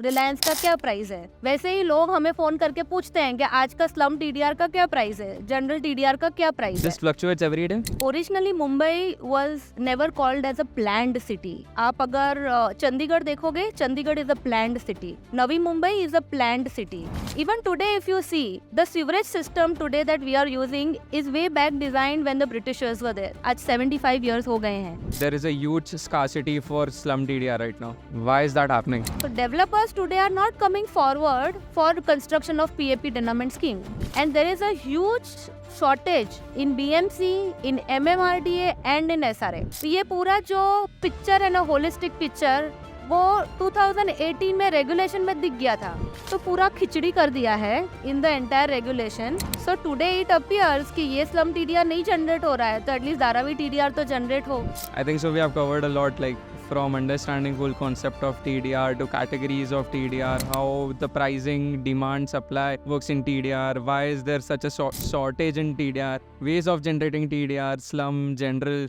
रिलायंस का क्या प्राइस है। वैसे ही लोग हमें फोन करके पूछते हैं कि आज का स्लम टीडीआर का क्या प्राइस है, जनरल टीडीआर का क्या प्राइस है। This fluctuates every day. Originally Mumbai was never called as a planned city. आप अगर चंडीगढ़ देखोगे, Chandigarh is a planned city, Navi Mumbai is a planned city. Even today if you see the sewerage system today that we are using is way back design when the Britishers were there. आज 75 years हो गए हैं। There is a huge scarcity for slum TDR right now. Why is that happening? So developers today are not coming forward for construction of PAP tenement scheme, and there is a huge shortage in BMC, in MMRDA and in SRA. तो ये पूरा जो picture है ना, holistic picture, वो 2018 में regulation में दिख गया था, तो पूरा खिचड़ी कर दिया है in the entire regulation. So today it appears कि ये स्लम टीडीआर नहीं जनरेट हो रहा है, तो एटलीस्ट धारावी टीडीआर तो जनरेट हो। I think so we have covered a lot, like from understanding whole concept of TDR to categories of TDR, how the pricing, demand, supply works in TDR, why is there such a shortage in TDR, ways of generating TDR, slum, general.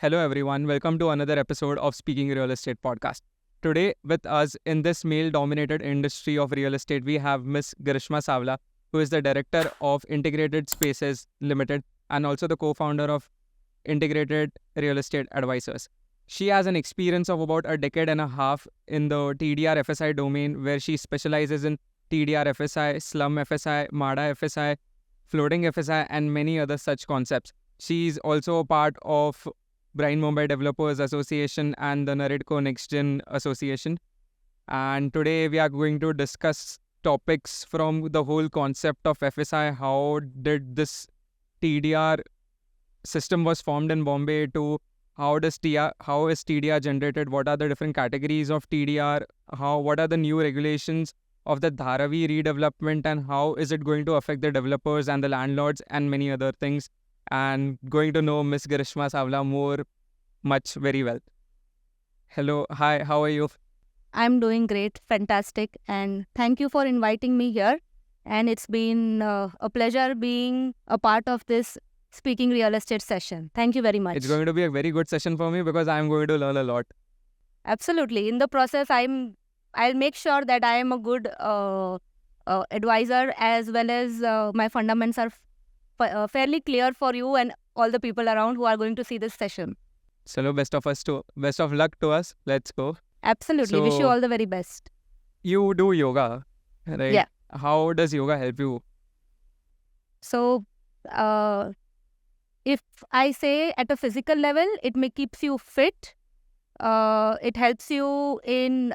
Hello everyone, welcome to another episode of Speaking Real Estate Podcast. Today with us in this male-dominated industry of real estate, we have Miss Grishma Savla, who is the Director of Integrated Spaces Limited and also the co-founder of Integrated Real Estate Advisors. She has an experience of about a decade and a half in the TDR FSI domain, where she specializes in TDR FSI, slum FSI, MADA FSI, floating FSI, and many other such concepts. She is also a part of Brine Mumbai Developers Association and the Naridco Next Gen Association. And today we are going to discuss topics from the whole concept of FSI. How did this TDR system was formed in Bombay, to how is TDR generated? What are the different categories of TDR? What are the new regulations of the Dharavi redevelopment, and how is it going to affect the developers and the landlords and many other things? And going to know Miss Grishma Savla very well. Hello, hi, how are you? I'm doing great, fantastic, and thank you for inviting me here. And it's been a pleasure being a part of this Speaking Real Estate session. Thank you very much. It's going to be a very good session for me because I'm going to learn a lot. Absolutely. In the process, I'll make sure that I am a good advisor, as well as my fundamentals are fairly clear for you and all the people around who are going to see this session. So best of luck to us. Let's go. Absolutely. Wish you So- all the very best. You do yoga, right? Yeah. How does yoga help you? So, if I say at a physical level, it keeps you fit. It helps you in,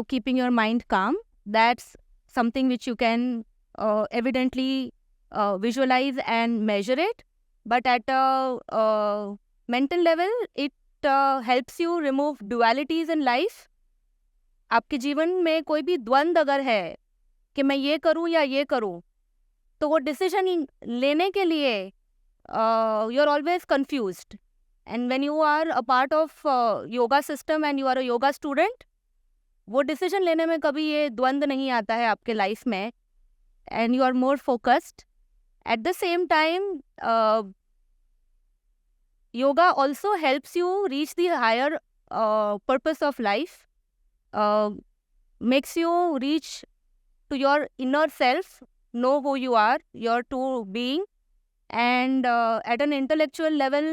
keeping your mind calm. That's something which you can evidently visualize and measure it. But at a mental level, it helps you remove dualities in life. आपके जीवन में कोई भी द्वंद अगर है कि मैं ये करूं या ये करूं, तो वो डिसीजन लेने के लिए you are always confused. And when you are a part of yoga system and you are a yoga student, वो डिसीजन लेने में कभी ये द्वंद नहीं आता है आपके लाइफ में, and you are more focused. At the same time, yoga also helps you reach the higher purpose of life, makes you reach to your inner self, know who you are, your true being, and at an intellectual level,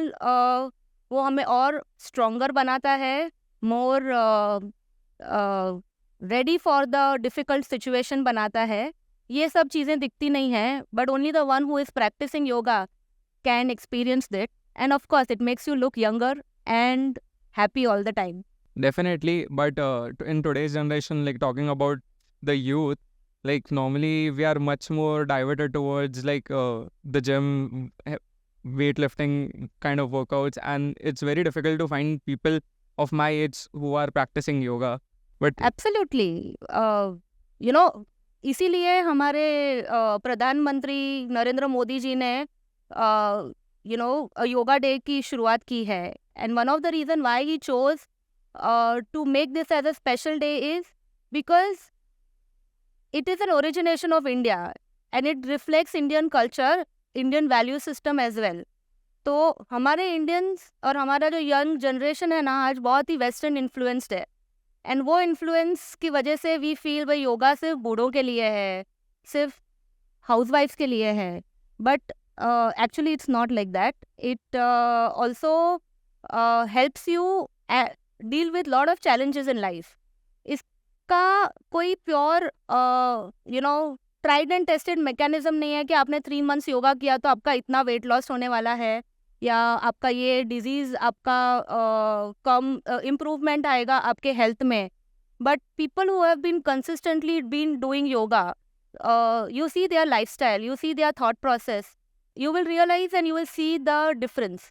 वो हमें और stronger बनाता है, more ready for the difficult situation बनाता है. ये सब चीज़ें दिखती नहीं हैं, but only the one who is practicing yoga can experience that. And of course, it makes you look younger and happy all the time. Definitely, but in today's generation, like talking about the youth, like normally we are much more diverted towards like the gym, weightlifting kind of workouts, and it's very difficult to find people of my age who are practicing yoga. But Absolutely. इसीलिए हमारे प्रधानमंत्री नरेंद्र मोदी जी ने yoga day की शुरुआत की है. And one of the reason why he chose to make this as a special day is because it is an origination of India and it reflects Indian culture, Indian value system as well. तो हमारे Indians और हमारा जो young generation है ना आज बहुत ही western influenced है, एंड वो इन्फ्लुएंस की वजह से वी फील भाई योगा सिर्फ बूढ़ों के लिए है, सिर्फ हाउसवाइफ्स के लिए है, but actually it's not like that. It also helps you deal with lot of challenges in life. इसका कोई pure tried and tested mechanism नहीं है कि आपने 3 मंथ्स योगा किया तो आपका इतना वेट लॉस होने वाला है, या आपका ये डिजीज आपका कम इम्प्रूवमेंट आएगा आपके हेल्थ में. But people who have been consistently been doing yoga, you see their lifestyle, you see their thought process, you will realize and you will see the difference.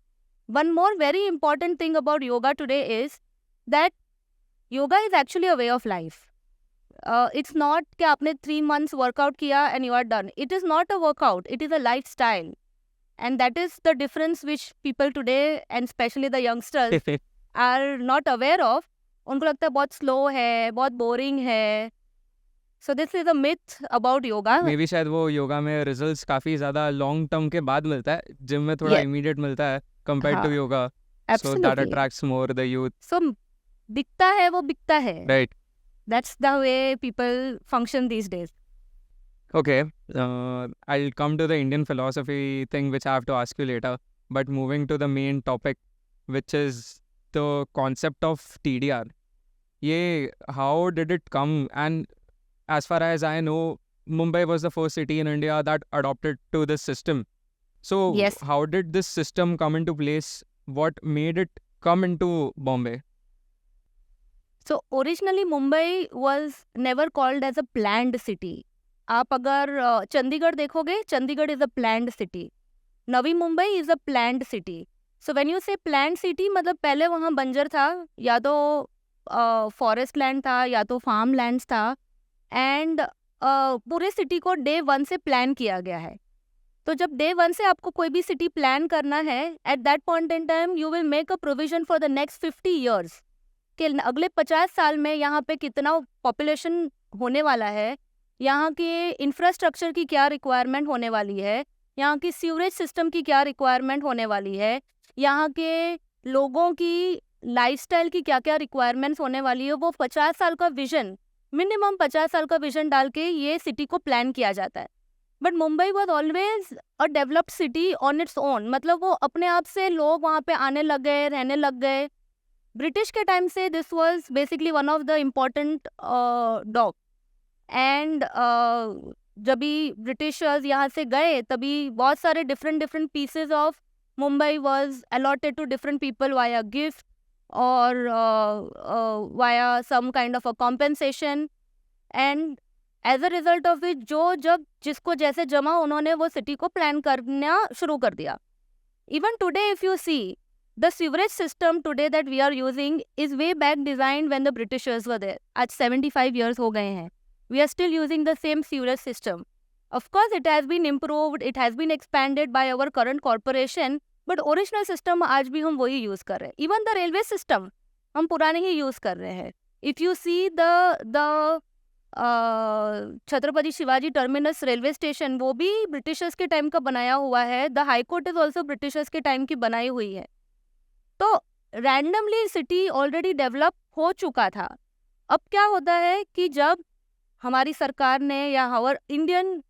One more very important thing about yoga today is that yoga is actually a way of life. It's not कि आपने 3 months workout किया and you are done. It is not a workout, it is a lifestyle. And that is the difference which people today and especially the youngsters are not aware of. उनको लगता है बहुत slow है, बहुत boring है. So this is a myth about yoga. May be शायद वो योगा में रिजल्ट्स काफी ज्यादा लॉन्ग टर्म के बाद मिलता है, जिम में थोड़ा Yes. इमीडिएट मिलता है कंपेयर्ड टू हाँ, yoga, so that absolutely. Attracts more the youth. So दिखता है वो बिकता है. Right. That's the way people function these days. Okay, I'll come to the Indian philosophy thing, which I have to ask you later. But moving to the main topic, which is the concept of TDR. Yeah, how did it come? And as far as I know, Mumbai was the first city in India that adopted to this system. So, Yes. how did this system come into place? What made it come into Bombay? So originally Mumbai was never called as a planned city. आप अगर चंडीगढ़ देखोगे, Chandigarh is a planned city. Navi Mumbai is a planned city. So when you say planned city, मतलब पहले वहाँ बंजर था, या तो फॉरेस्ट लैंड था या तो फार्म लैंड्स था, एंड पूरे सिटी को डे 1 से प्लान किया गया है. तो जब डे 1 से आपको कोई भी सिटी प्लान करना है, at that point in time you will make a provision for the next 50 years कि अगले 50 साल में यहाँ पे कितना पॉपुलेशन होने वाला है, यहाँ के इंफ्रास्ट्रक्चर की क्या रिक्वायरमेंट होने वाली है, यहाँ की सीवरेज सिस्टम की क्या रिक्वायरमेंट होने वाली है, यहाँ के लोगों की लाइफस्टाइल की क्या क्या रिक्वायरमेंट्स होने वाली है. वो 50 साल का विजन, मिनिमम 50 साल का विजन डाल के ये सिटी को प्लान किया जाता है. But Mumbai was always a developed city on its own. मतलब वो अपने आप से लोग वहाँ पे आने लग गए, रहने लग गए. ब्रिटिश के टाइम से this was basically one of the important dock. And जब भी ब्रिटिशर्स यहाँ से गए तभी बहुत सारे different pieces of Mumbai was allotted to different people via gift और via some kind of a compensation. And as a result of which जो जब जिसको जैसे जमा उन्होंने वो सिटी को प्लान करना शुरू कर दिया. Even today if you see the sewerage system today that we are using is way back designed when the Britishers were there. आज 75 years हो गए हैं. We are still using the same sewerage system. Of course, it has been improved, it has been expanded by our current corporation, but original system आज भी हम वही use कर रहे हैं. Even the railway system हम पुराने ही use कर रहे हैं. If you see the Chhatrapati Shivaji terminus railway station, वो भी ब्रिटिशर्स के टाइम का बनाया हुआ है. The high court is also Britishers के टाइम की बनाई हुई है. तो रैंडमली सिटी ऑलरेडी डेवलप हो चुका था. अब क्या होता है कि जब हमारी सरकार ने या our Indian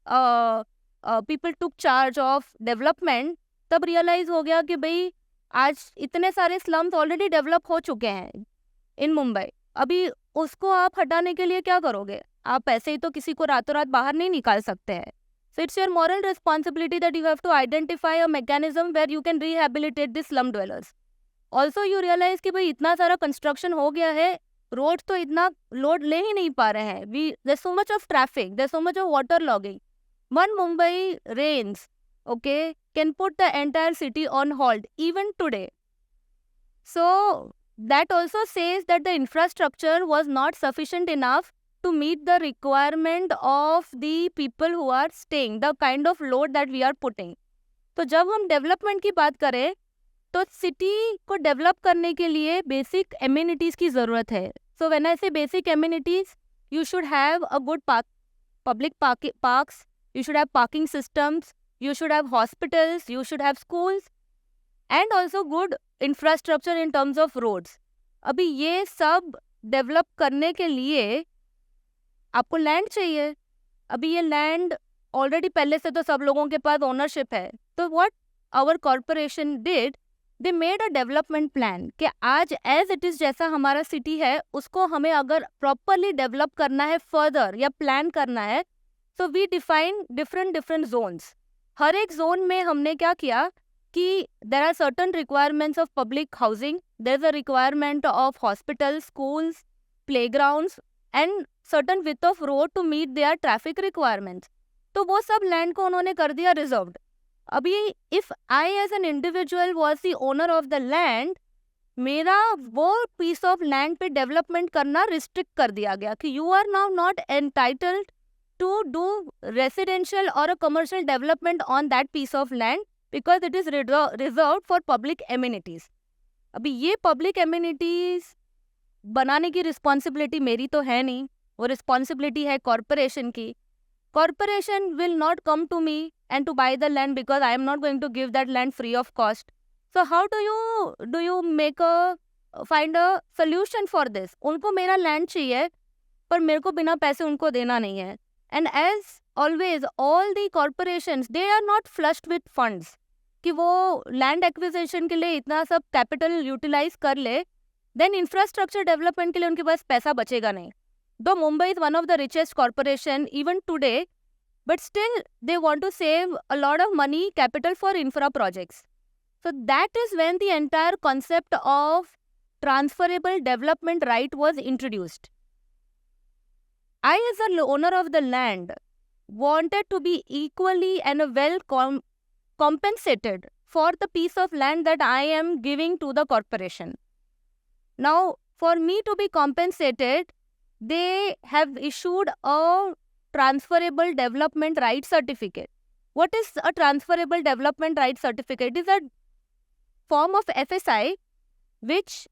people took charge of development, तब रियलाइज हो गया कि भाई आज इतने सारे स्लम्स ऑलरेडी डेवलप हो चुके हैं इन मुंबई. अभी उसको आप हटाने के लिए क्या करोगे? आप ऐसे ही तो किसी को रातों रात बाहर नहीं निकाल सकते हैं. So it's your moral responsibility that you have to identify a mechanism where you can rehabilitate the slum dwellers. Also you realise कि भाई इतना सारा कंस्ट्रक्शन हो गया है, रोड तो इतना लोड ले ही नहीं पा रहे हैं. We there so much of traffic, there so much of water logging. One Mumbai rains okay can put the entire city on hold even today. So that also says that the infrastructure was not sufficient enough to meet the requirement of the people who are staying, the kind of load that we are putting. तो जब हम development की बात करें तो city को develop करने के लिए बेसिक एमिनिटीज़ की ज़रूरत है. सो व्हेन आई से basic amenities, you should have a good public parks, you should have parking systems, you should have hospitals, you should have schools. And also good infrastructure in terms of roads. अभी ये सब develop करने के लिए आपको land चाहिए। अभी ये लैंड ऑलरेडी पहले से तो सब लोगों के पास ओनरशिप है। तो what our corporation did, they made a development plan कि आज एज इट इज जैसा हमारा सिटी है उसको हमें अगर प्रॉपरली डेवलप करना है फर्दर या प्लान करना है, so we define different zones. हर एक जोन में हमने क्या किया कि there are certain requirements of public housing, there is a requirement of hospital, schools, playgrounds and certain width of road to meet their traffic requirements. तो वो सब लैंड को उन्होंने कर दिया रिजर्व्ड। अभी if I as an individual was the owner of the land, मेरा वो पीस ऑफ लैंड पे डेवलपमेंट करना रिस्ट्रिक्ट कर दिया गया कि you are now not entitled to do residential और a commercial development on that piece of land because it is reserve for public amenities. अभी ये पब्लिक एमिनिटीज बनाने की रिस्पॉन्सिबिलिटी मेरी तो है नहीं, वो रिस्पॉन्सिबिलिटी है कॉर्पोरेशन की। Corporation will not come to me and to buy the land because I am not going to give that land free of cost. So how do you find a solution for this? उनको मेरा land चाहिए पर मेरे को बिना पैसे उनको देना नहीं है। And as always, all the corporations, they are not flushed with funds कि वो land acquisition के लिए इतना सब capital utilize कर ले, then infrastructure development के लिए उनके पास पैसा बचेगा नहीं। Though Mumbai is one of the richest corporation even today, but still they want to save a lot of money, capital for infra projects. So that is when the entire concept of transferable development right was introduced. I as the owner of the land wanted to be equally and well compensated for the piece of land that I am giving to the corporation. Now, for me to be compensated, they have issued a transferable development right certificate. What is a transferable development right certificate? It is a form of FSI which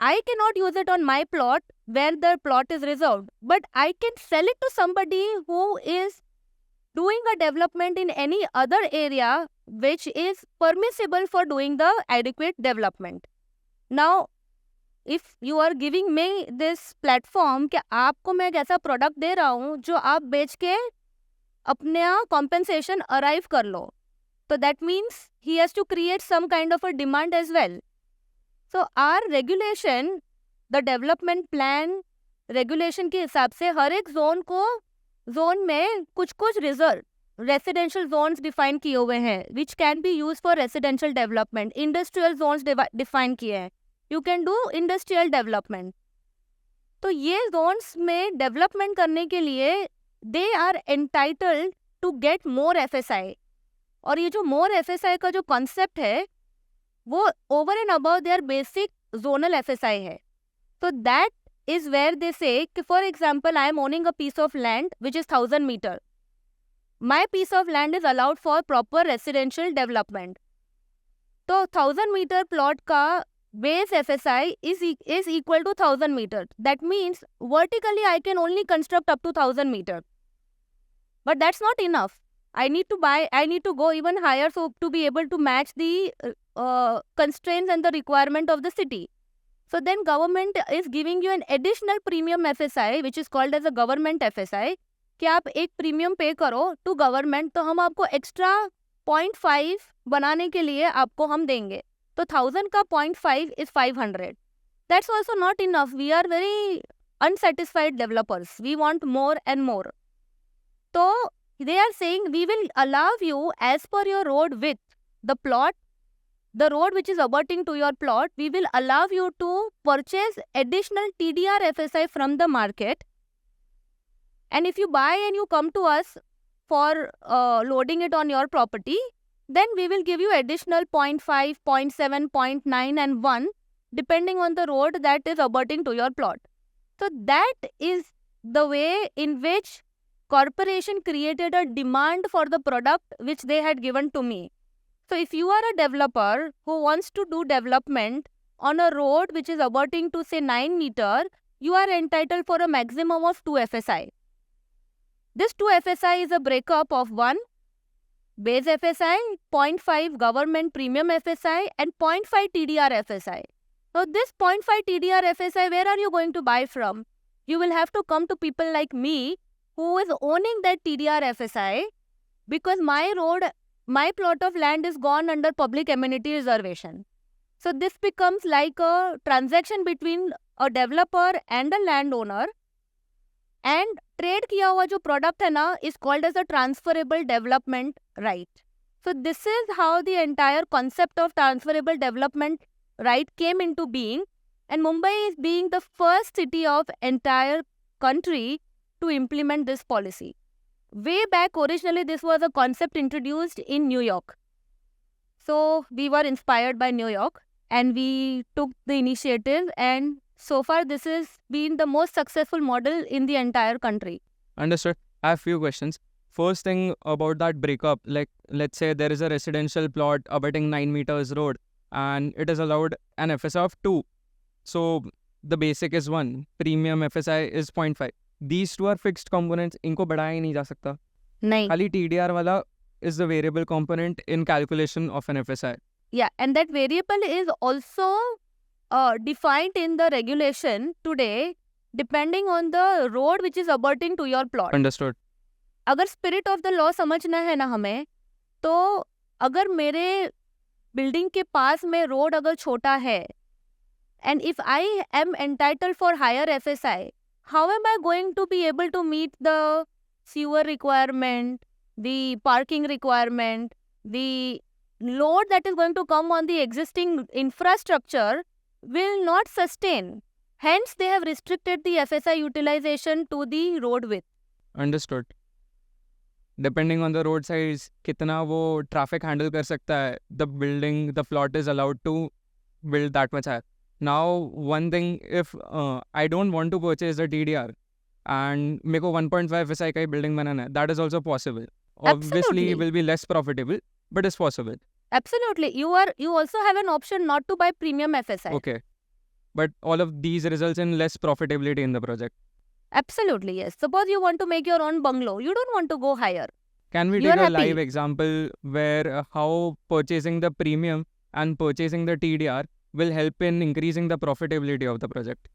I cannot use it on my plot where the plot is reserved, but I can sell it to somebody who is doing a development in any other area which is permissible for doing the adequate development. Now, if you are giving me this platform कि आपको मैं एक ऐसा product दे रहा हूँ जो आप बेच के अपने कॉम्पेंसेशन अराइव कर लो, तो that means he has to create some kind of a demand as well. So are regulation, the development plan regulation के हिसाब से हर एक जोन में कुछ रिजर्व रेसिडेंशियल जोन्स डिफाइन किए हुए हैं which can be use for residential development. Industrial zones define किए हैं, you can do industrial development. तो ये जोन्स में डेवलपमेंट करने के लिए they are entitled to get more FSI। और ये जो मोर FSI का जो कॉन्सेप्ट है वो over and above there basic zonal FSI है। तो that is where they say कि for example I am owning a piece of land which is 1000 metre, my piece of land is allowed for proper residential development. तो 1000 metre plot का base FSI is equal to 1000 meters. That means vertically I can only construct up to 1000 meters. But that's not enough. I need to go even higher so to be able to match the constraints and the requirement of the city. So then government is giving you an additional premium FSI which is called as a government FSI कि आप एक premium पे करो to government, तो हम आपको extra 0.5 बनाने के लिए आपको हम देंगे। तो 1000 का 0.5 is 500. That's also not enough. We are very unsatisfied developers. We want more and more. So they are saying we will allow you as per your road width, the plot, the road which is abutting to your plot, we will allow you to purchase additional TDR FSI from the market. And if you buy and you come to us for loading it on your property, then we will give you additional 0.5, 0.7, 0.9 and 1 depending on the road that is abutting to your plot. So that is the way in which corporation created a demand for the product which they had given to me. So if you are a developer who wants to do development on a road which is abutting to say 9 meter, you are entitled for a maximum of 2 FSI. This 2 FSI is a breakup of 1 base FSI, 0.5 government premium FSI, and 0.5 TDR FSI. So this 0.5 TDR FSI, where are you going to buy from? You will have to come to people like me who is owning that TDR FSI, because my plot of land is gone under public amenity reservation. So this becomes like a transaction between a developer and a landowner, and trade किया हुआ जो product है ना is called as a transferable development right. So this is how the entire concept of transferable development right came into being, and Mumbai is being the first city of entire country to implement this policy. Way back, originally this was a concept introduced in New York. So we were inspired by New York and we took the initiative, and so far this has been the most successful model in the entire country. Understood. I have few questions. First thing about that breakup, like let's say there is a residential plot abutting 9 meters road and it is allowed an FSI of 2. So the basic is 1, premium FSI is 0.5. These two are fixed components, इनको बढ़ाया ही नहीं जा सकता. नहीं. खाली TDR वाला is the variable component in calculation of an FSI. Yeah, and that variable is also defined in the regulation today depending on the road which is abutting to your plot. Understood. अगर spirit of the law समझना है ना हमें, तो अगर मेरे building के पास में रोड अगर छोटा है and if I am entitled for higher FSI, how am I going to be able to meet the sewer requirement, the parking requirement, the load that is going to come on the existing infrastructure will not sustain. Hence, they have restricted the FSI utilization to the road width. Understood. Depending on the road size, कितना वो traffic handle कर सकता है, the plot is allowed to build that much higher. Now, one thing, if I don't want to purchase a TDR and मेरे को 1.5 FSI का ही building बनाना है, that is also possible. Obviously, Absolutely. it will be less profitable, but it's possible. Absolutely. You also have an option not to buy premium FSI. Okay. But all of these results in less profitability in the project. Absolutely, yes. Suppose you want to make your own bungalow. You don't want to go higher. Can we You are take a happy. live example where how purchasing the premium and purchasing the TDR will help in increasing the profitability of the project?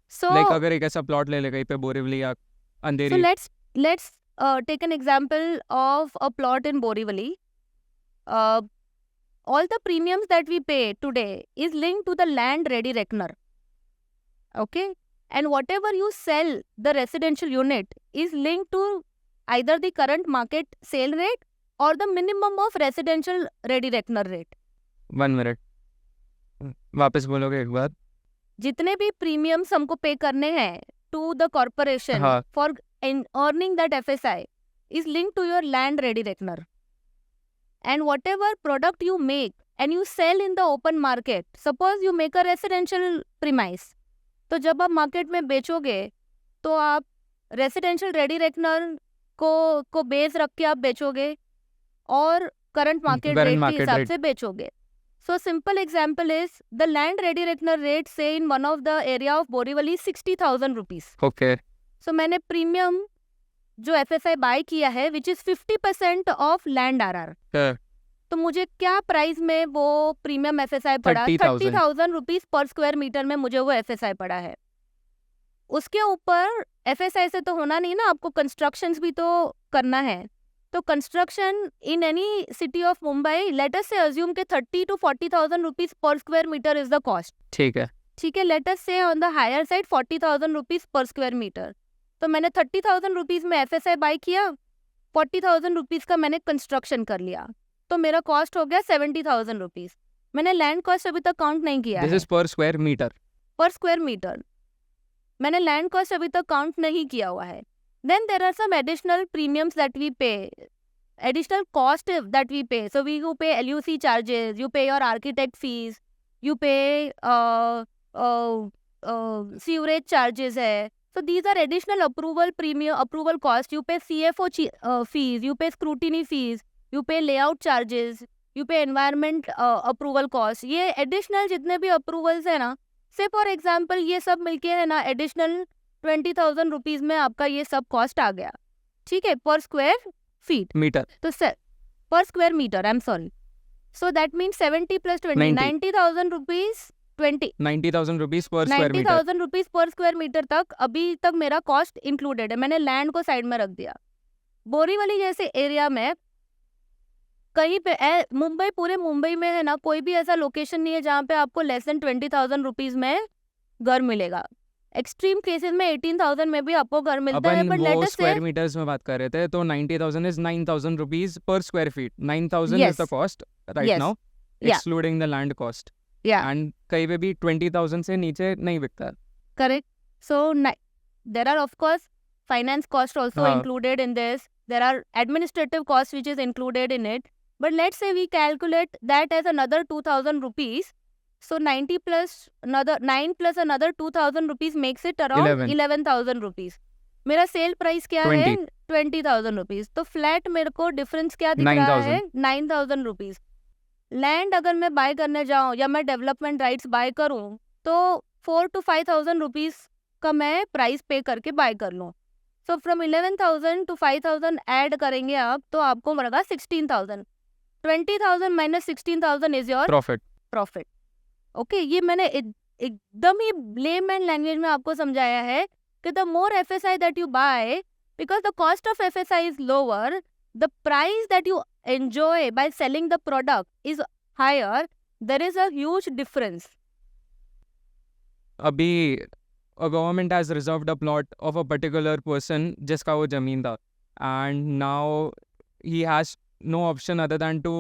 So, Like अगर एक ऐसा plot ले ले कहीं पे बोरीवली या so Andheri. let's take an example of a plot in Borivali. All the premiums that we pay today is linked to the land ready reckoner. Okay? And whatever you sell the residential unit is linked to either the current market sale rate or the minimum of residential ready reckoner rate. 1 minute. वापस बोलोगे एक बार. जितने भी premiums हमको पे करने हैं to the corporation हाँ. For earning that FSI is linked to your land ready reckoner. And whatever product you make and you sell in the open market, suppose you make a residential premise, तो जब आप market में बेचोगे तो आप residential ready reckoner को base रख के आप बेचोगे और करंट मार्केट Current रेट के market हिसाब rate. से बेचोगे. So simple example is the land ready reckoner rate say in one of the area of Borivali 60,000 rupees. Okay. So मैंने प्रीमियम जो FSI बाय किया है which is 50% of land RR. Yeah. तो मुझे क्या price में वो प्रीमियम FSI पड़ा? 30,000 30,000 रुपीज पर स्क्वायर मीटर में मुझे वो FSI पड़ा है. उसके ऊपर FSI से तो होना नहीं ना, आपको कंस्ट्रक्शंस भी तो करना है. तो construction in any city of Mumbai let us say assume के 30,000 to 40,000 rupees per square metre is the cost. ठीक है. ठीक है, let us say on the higher side 40,000 rupees per square metre. तो मैंने 30,000 रुपीज में FSI बाय किया, 40,000 rupees का मैंने कंस्ट्रक्शन कर लिया, तो मेरा कॉस्ट हो गया 70,000 रुपीज. मैंने लैंड कॉस्ट अभी तक काउंट नहीं किया This है. is per square meter. Per square metre मैंने लैंड कॉस्ट अभी तक काउंट नहीं किया हुआ है. Then there are some additional premiums that we pay, additional cost that we pay. So you pay LUC charges, you pay your architect fees, you pay sewerage charges hai. So these are additional approval cost. You pay CFO fees, you pay scrutiny fees, you pay layout charges, you pay environment approval cost. ये additional जितने भी approvals है ना, say for example ये सब मिलके है ना additional 20,000 रुपीज में आपका ये सब cost आ गया. ठीक है, per square feet. Meter. तो sir per square meter. I'm sorry. So that means 70 plus 20, 90. 90,000 rupees 20. 90,000 rupees per square meter. 90,000 rupees per square metre तक अभी तक मेरा कॉस्ट इंक्लूडेड है. मैंने लैंड को साइड में रख दिया. बोरीवली जैसे एरिया में कहीं पे मुंबई, पूरे मुंबई में है ना, कोई भी ऐसा लोकेशन नहीं है जहाँ पे आपको लेस देन 20,000 रुपीज में घर मिलेगा. एक्सट्रीम केसेस में 18,000 में भी आपको घर मिलता है. अपन बट वो लेट अस स्क्वायर से मीटर्स में बात कर रहे थे, तो 90,000 is 9,000 rupees per square feet. 9,000 is Yes. The cost right Yes. Now, Yeah. Excluding the land cost. या एंड कहीं पे भी 20,000 से नीचे नहीं बिकता. correct. So there are of course finance costs also हाँ. included in this. There are administrative costs which is included in it. But let's say we calculate that as another 2,000 rupees. So 90 plus another 9 plus another 2,000 rupees makes it around 11,000 rupees. मेरा sale price क्या है? 20,000 rupees. तो flat मेरे को difference क्या दिख रहा है? 9,000 रुपीज. लैंड अगर मैं बाय करने जाऊं या मैं डेवलपमेंट राइट्स बाय करूं तो 4 to 5,000 रुपीज का मैं प्राइस पे करके बाय कर लूं. सो फ्रॉम 11,000 to 5,000 ऐड करेंगे आप तो आपको मिलेगा 16,000. 20,000 minus 16,000 is your profit. Profit. Okay, ये मैंने एकदम ही लेमैन लैंग्वेज में आपको समझाया है कि the more FSI that you buy, because the cost of FSI is lower, the price that you enjoy by selling the product is higher. There is a huge difference. अभी a government has reserved a plot of a particular person जिसका वो जमीन था, and now he has no option other than to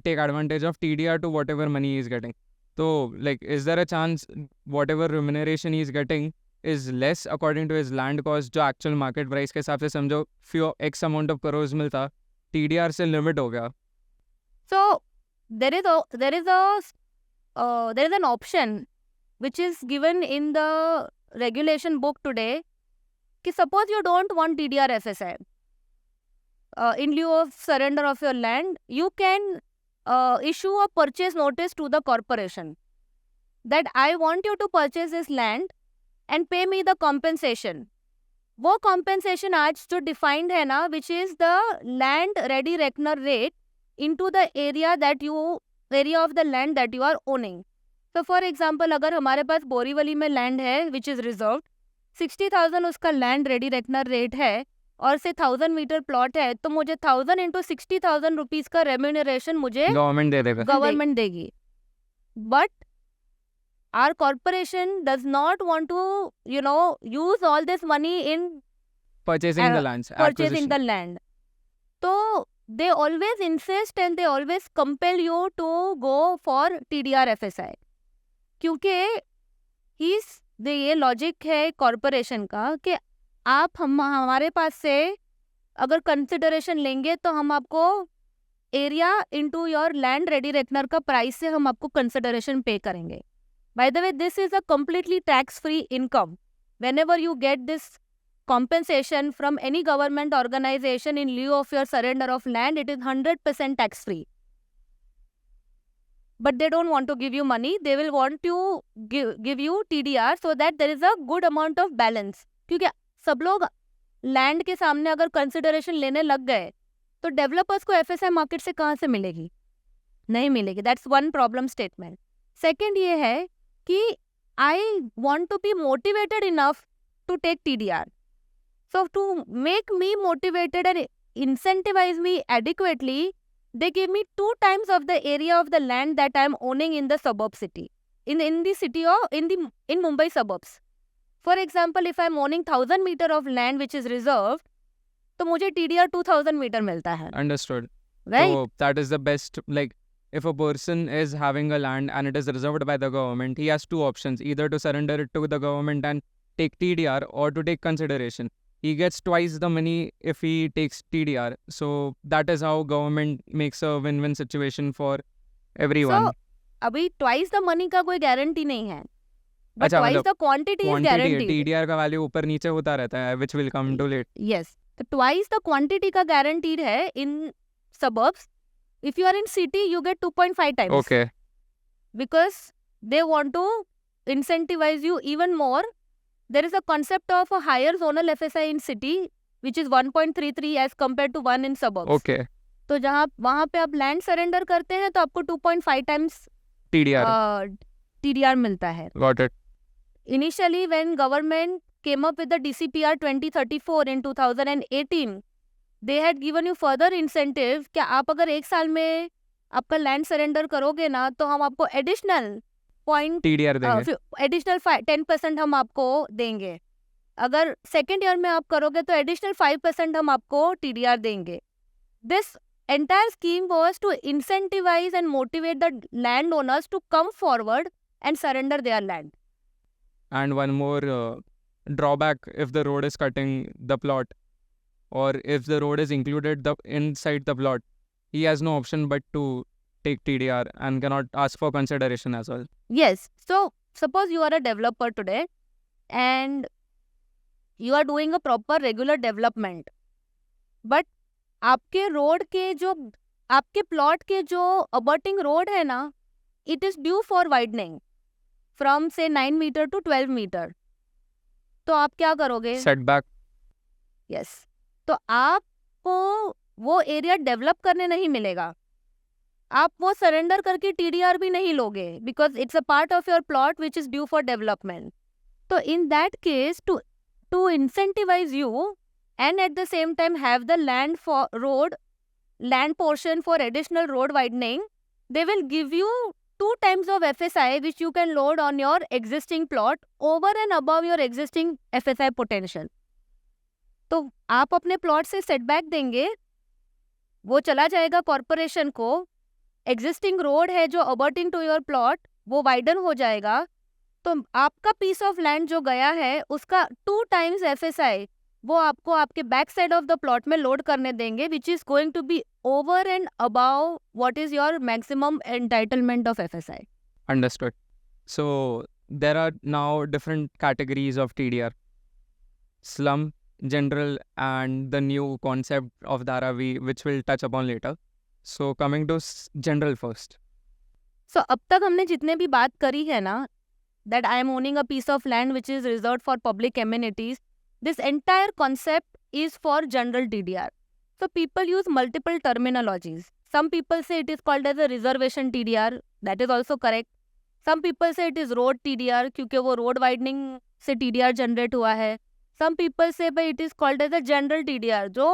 take advantage of TDR to whatever money he is getting. So like, is there a chance whatever remuneration he is getting is less according to his land cost, जो actual market price के हिसाब से समझो few x amount of crores मिलता, TDR से limit हो गया. So there is an option which is given in the regulation book today. कि suppose you don't want TDR FSI, in lieu of surrender of your land, you can issue a purchase notice to the corporation that I want you to purchase this land and pay me the compensation. वो compensation आज जो defined है ना, which is the land ready reckoner rate into the area of the land that you are owning. So for example, अगर हमारे पास बोरीवली में land है which is reserved, 60,000 उसका land ready reckoner rate है और से 1,000 मीटर प्लॉट है, तो मुझे 1,000 into 60,000 रुपीज का रेम्यूनरेशन मुझे गवर्नमेंट दे देगा. गवर्नमेंट देगी. But our corporation does not want to use all this money in Purchasing the lands, purchasing acquisition. the land. So they always insist and they always compel you to go for TDR FSI, क्योंकि ये logic है corporation का कि आप हमारे पास से अगर consideration लेंगे तो हम आपको area into your land ready reckoner का प्राइस से हम आपको कंसिडरेशन पे करेंगे. By the way, this is a completely tax free income. Whenever you get this compensation from any government organization in lieu of your surrender of land, it is 100% tax free. But they don't want to give you money. They will want to give you TDR so that there is a good amount of balance. क्योंकि सब लोग land के सामने अगर consideration लेने लग गए तो डेवलपर्स को FSI मार्केट से कहाँ से मिलेगी? नहीं मिलेगी. That's one problem statement. Second ये है कि I want to be motivated enough to take TDR. So to make me motivated and incentivize me adequately, they give me 2 times of the area of the land that I am owning in the suburb city, in the city or in Mumbai suburbs. For example, if I am owning 1,000 meter of land which is reserved, तो मुझे TDR 2,000 meter मिलता है. Understood. Right? So that is the best. Like, if a person is having a land and it is reserved by the government, he has 2 options: either to surrender it to the government and take TDR, or to take consideration. He gets twice the money if he takes TDR. So that is how government makes a win-win situation for everyone. So अभी twice the money का कोई guarantee नहीं है. But अच्छा, twice मतलब the quantity is quantity guaranteed. TDR का value ऊपर नीचे होता रहता है, which will come to late. Yes. तो twice the quantity का guaranteed है in suburbs. If you are in city, you get 2.5 times. Okay. Because they want to incentivize you even more. There is a concept of a higher zonal FSI in city, which is 1.33 as compared to 1 in suburbs. Okay. तो वहाँ पे आप land surrender करते हैं तो आपको 2.5 times TDR. TDR मिलता है. Got it. Initially, when government came up with the DCPR 2034 in 2018, they had given you further incentive कि आप अगर 1 साल में आपका लैंड सरेंडर करोगे ना तो हम आपको एडिशनल TDR देंगे. एडिशनल 10% हम आपको देंगे. अगर सेकेंड ईयर में आप करोगे तो एडिशनल 5% हम आपको TDR देंगे. This entire scheme was to incentivize and motivate the landowners to come forward and surrender their land. And one more drawback, if the road is cutting the plot or if the road is included inside the plot, he has no option but to take TDR and cannot ask for consideration as well. Yes. So, suppose you are a developer today and you are doing a proper regular development. But आपके road के जो आपके plot के जो अबर्टिंग road है ना, it is due for widening from से 9 metre to 12 metre. तो आप क्या करोगे? Setback. यस. तो आपको वो एरिया डेवलप करने नहीं मिलेगा. आप वो सरेंडर करके TDR भी नहीं लोगे because it's a part of your plot which is due for development. तो in that case to incentivize you and at the same time have the land portion for additional road widening, they will give you 2 times of FSI which you can load on your existing plot over and above your existing FSI potential. तो आप अपने plot से setback देंगे, वो चला जाएगा corporation को. Existing road है जो अबर्टिंग टू योर प्लॉट वो वाइडन हो जाएगा. तो आपका पीस ऑफ लैंड जो गया है उसका 2 टाइम्स FSI वो आपको आपके back side of the plot में लोड करने देंगे which is going to be over and above what is your maximum entitlement of FSI. Understood. So there are now different categories of TDR. Slum, general, and the new concept of Dharavi, which we'll touch upon later. So coming to general first. So अब तक हमने जितने भी बात करी है ना, that I am owning a piece of land which is reserved for public amenities, this entire concept is for general TDR. So people use multiple terminologies. Some people say it is called as a reservation TDR. That is also correct. Some people say it is road TDR क्योंकि वो road widening से TDR generate हुआ है. Some people say भाई it is called as a general TDR जो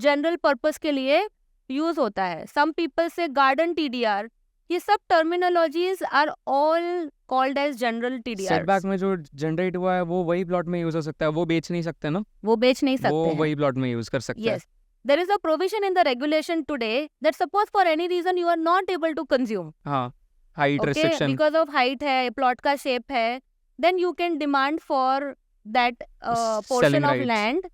general purpose के लिए use होता है. Some people say garden TDR. ये सब terminologies are all called as general TDR. Setback में जो generate हुआ है वो वही plot में use हो सकता है, वो बेच नहीं सकते ना? वो बेच नहीं सकते वो हैं. वही plot में use कर सकते हैं. Yes. There is a provision in the regulation today that suppose for any reason you are not able to consume. हाँ, height Okay, restriction. because of height है, plot का shape है, then you can demand for that portion Selling of rights. land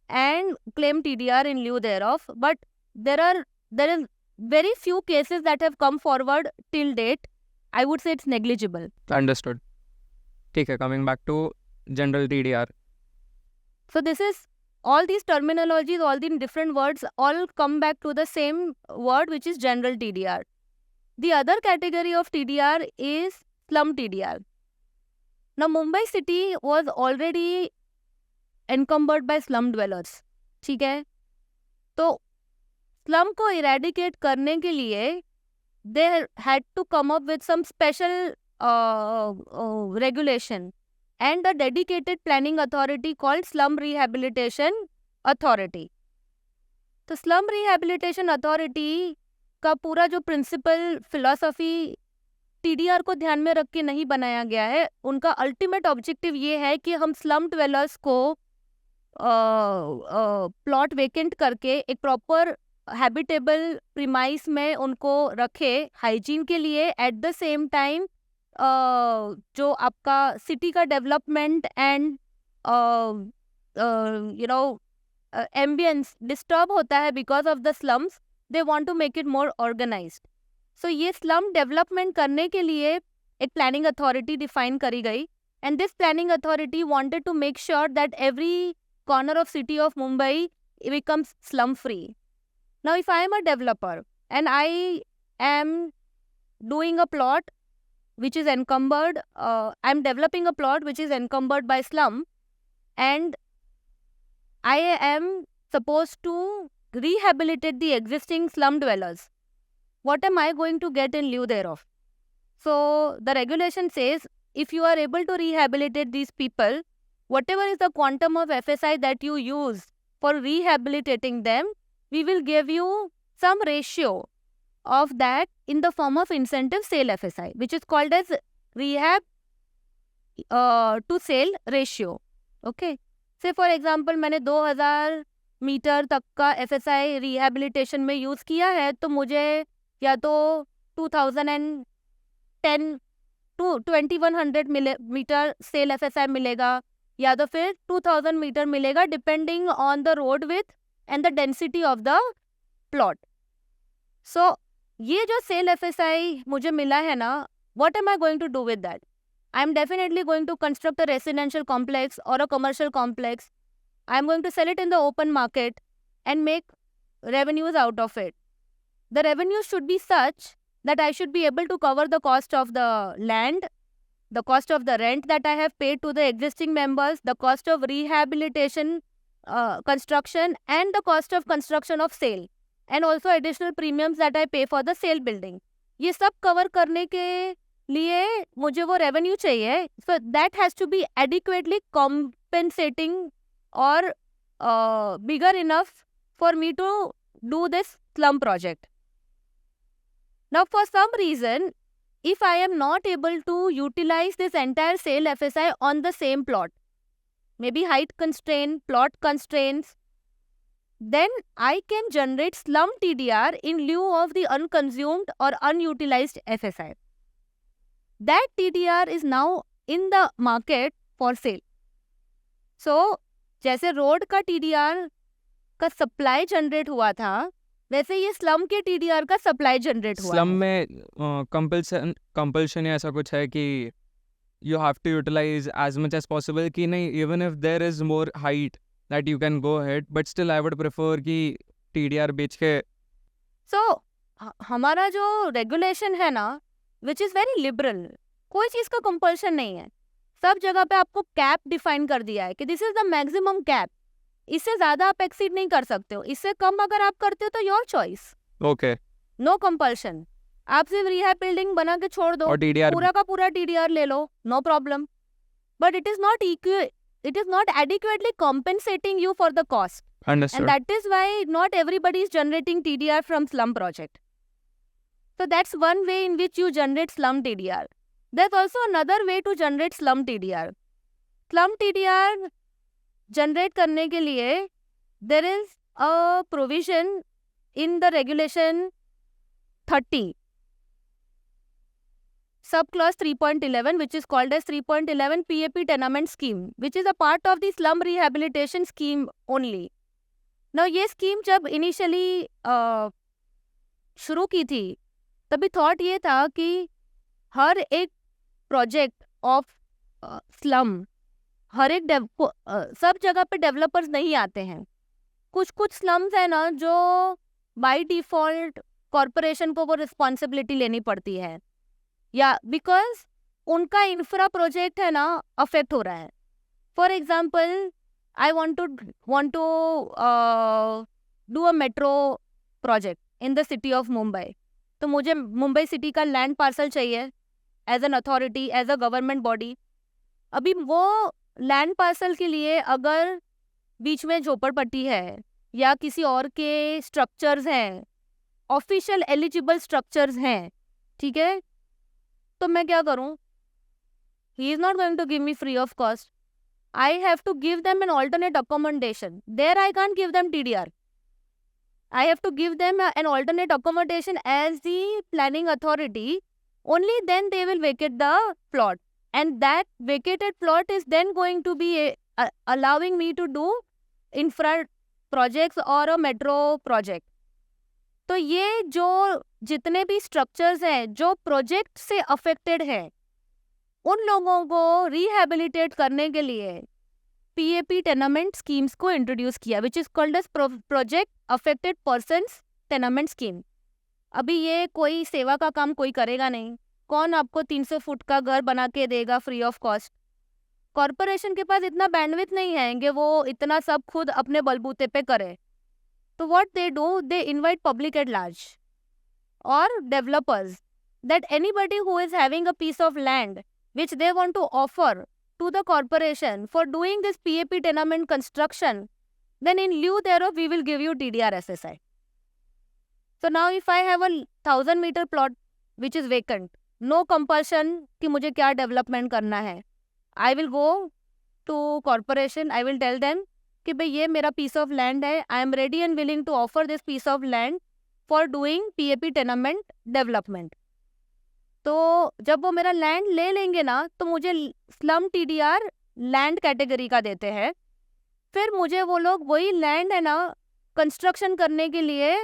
and claim TDR in lieu thereof. But there is very few cases that have come forward till date. I would say it's negligible. Understood. ठीक है, coming back to general TDR. So this is all these terminologies, all the different words, all come back to the same word, which is general TDR. The other category of TDR is slum TDR. Now, Mumbai city was already encumbered by slum dwellers. ठीक है? तो slum को eradicate करने के लिए they had to come up with some special regulation and a dedicated planning authority called Slum Rehabilitation Authority. तो Slum Rehabilitation Authority का पूरा जो प्रिंसिपल फिलॉसफी TDR को ध्यान में रख के नहीं बनाया गया है. उनका अल्टीमेट ऑब्जेक्टिव ये है कि हम स्लम ड्वेलर्स को प्लॉट वेकेंट करके एक प्रॉपर हैबिटेबल प्रीमाइस में उनको रखे हाइजीन के लिए. एट द सेम टाइम जो आपका सिटी का डेवलपमेंट एंड एम्बियंस डिस्टर्ब होता है because of the slums, they want to make it more organized. So ये स्लम डेवलपमेंट करने के लिए एक प्लानिंग अथॉरिटी डिफाइन करी गई. And this planning authority wanted to make sure that every corner of city of Mumbai becomes slum free. Now if I am a developer and I am doing a plot which is encumbered, I'm developing a plot which is encumbered by slum, and I am supposed to rehabilitate the existing slum dwellers, what am I going to get in lieu thereof? So the regulation says if you are able to rehabilitate these people, whatever is the quantum of FSI that you use for rehabilitating them, we will give you some ratio of that in the form of incentive sale FSI, which is called as rehab to sale ratio. Okay. Say for example, मैंने 2000 metre तक का FSI rehabilitation में use किया है, तो मुझे या तो 2010 टू 2100 मीटर सेल FSI मिलेगा, या तो फिर 2000 मीटर मिलेगा, depending on the road width and the density of the plot. So ये जो सेल FSI मुझे मिला है ना, what am I going to do with that? I'm definitely going to construct a residential complex or a commercial complex. I'm going to sell it in the open market and make revenues out of it. The revenues should be such that I should be able to cover the cost of the land, the cost of the rent that I have paid to the existing members, the cost of rehabilitation, construction, and the cost of construction of sale, and also additional premiums that I pay for the sale building. ये सब cover करने के लिए मुझे वो revenue चाहिए. So that has to be adequately compensating or bigger enough for me to do this slum project. Now, for some reason, if I am not able to utilize this entire sale FSI on the same plot, maybe height constraint, plot constraints, then I can generate slum TDR in lieu of the unconsumed or unutilized FSI. That TDR is now in the market for sale. So, जैसे road का TDR का supply generate हुआ था, वैसे ये slum के TDR का supply generate हुआ स्लम है. में कंपल्शन ऐसा कुछ है कि you have to utilize as much as possible कि नहीं, even if there is more height that you can go ahead, but still I would prefer कि TDR बेच के. So, हमारा जो रेगुलेशन है ना, विच इज़ वेरी लिबरल, कोई चीज़ का कंपल्शन नहीं है. सब जगह पे आपको कैप डिफाइन कर दिया है कि this is the maximum cap. इससे ज़्यादा आप एक्सीड नहीं कर सकते हो. इससे कम अगर आप करते हो तो your choice. Okay. No compulsion. आप सिर्फ रिहैब बिल्डिंग बना के छोड़ दो, और TDR पूरा का पूरा TDR ले लो, no problem. But it is not adequately compensating you for the cost. Understood. And that is why not everybody is generating TDR from slum project. So that's one way in which you generate slum TDR. There's also another way to generate slum TDR. Slum TDR generate करने के लिए there is a provision in the regulation 30, subclause 3.11, which is called as 3.11 PAP tenement scheme, which is a part of the slum rehabilitation scheme only. Now ये scheme जब initially शुरू की थी, तभी thought ये था कि हर एक प्रोजेक्ट ऑफ स्लम, हर एक सब जगह पे डेवलपर्स नहीं आते हैं. कुछ स्लम्स है ना जो बाय डिफॉल्ट कॉरपोरेशन को वो रिस्पॉन्सिबिलिटी लेनी पड़ती है, या बिकॉज उनका इंफ्रा प्रोजेक्ट है ना अफेक्ट हो रहा है. For example, I want to do a metro project in the city of Mumbai. तो मुझे मुंबई सिटी का लैंड पार्सल चाहिए as an authority, as a government body. अभी वो लैंड पार्सल के लिए अगर बीच में झोपड़पट्टी है या किसी और के स्ट्रक्चर्स हैं, ऑफिशियल एलिजिबल स्ट्रक्चर्स हैं, ठीक है, तो मैं क्या करूँ? He is not going to give me free of cost. I have to give them an alternate accommodation. There I can't give them TDR. I have to give them an alternate accommodation as the planning authority. Only then they will vacate the plot. And that vacated plot is then going to be allowing me to do infra projects or a metro project. तो ये जो जितने भी structures हैं जो project से affected हैं, उन लोगों को रिहेबिलिटेट करने के लिए PAP टेनामेंट स्कीम्स को इंट्रोड्यूस किया, which is called as project affected persons tenement scheme. अभी ये कोई सेवा का काम कोई करेगा नहीं. कौन आपको 300 फुट का घर बना के देगा फ्री ऑफ कॉस्ट? कॉरपोरेशन के पास इतना बैंडविड्थ नहीं है कि वो इतना सब खुद अपने बलबूते पे करे. तो what they do, they invite public at large or developers, that anybody who is having a piece of land which they want to offer to the corporation for doing this PAP tenement construction, then in lieu thereof we will give you TDR SSI. So now if I have a 1000-meter plot which is vacant, no compulsion कि मुझे क्या development करना है, I will go to corporation, I will tell them कि भाई ये मेरा piece of land है, I am ready and willing to offer this piece of land for doing PAP tenement development. तो जब वो मेरा लैंड ले लेंगे ना, तो मुझे स्लम TDR लैंड कैटेगरी का देते हैं. फिर मुझे वो लोग वही लैंड है ना कंस्ट्रक्शन करने के लिए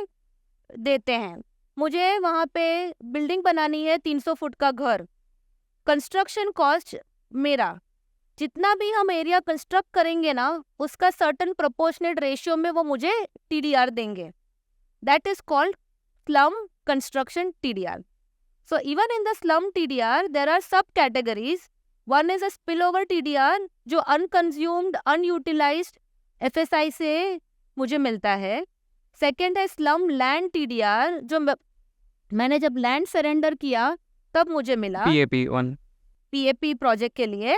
देते हैं. मुझे वहाँ पे बिल्डिंग बनानी है 300 फुट का घर. कंस्ट्रक्शन कॉस्ट मेरा जितना भी हम एरिया कंस्ट्रक्ट करेंगे ना, उसका सर्टन प्रोपोर्शनेट रेशियो में वो मुझे TDR देंगे. That is called slum construction TDR. So even in the slum TDR, there are sub-categories. One is a spillover TDR, जो unconsumed, unutilized FSI से मुझे मिलता है. Second है slum land TDR, जो मैंने जब लैंड सरेंडर किया तब मुझे मिला PAP प्रोजेक्ट के लिए.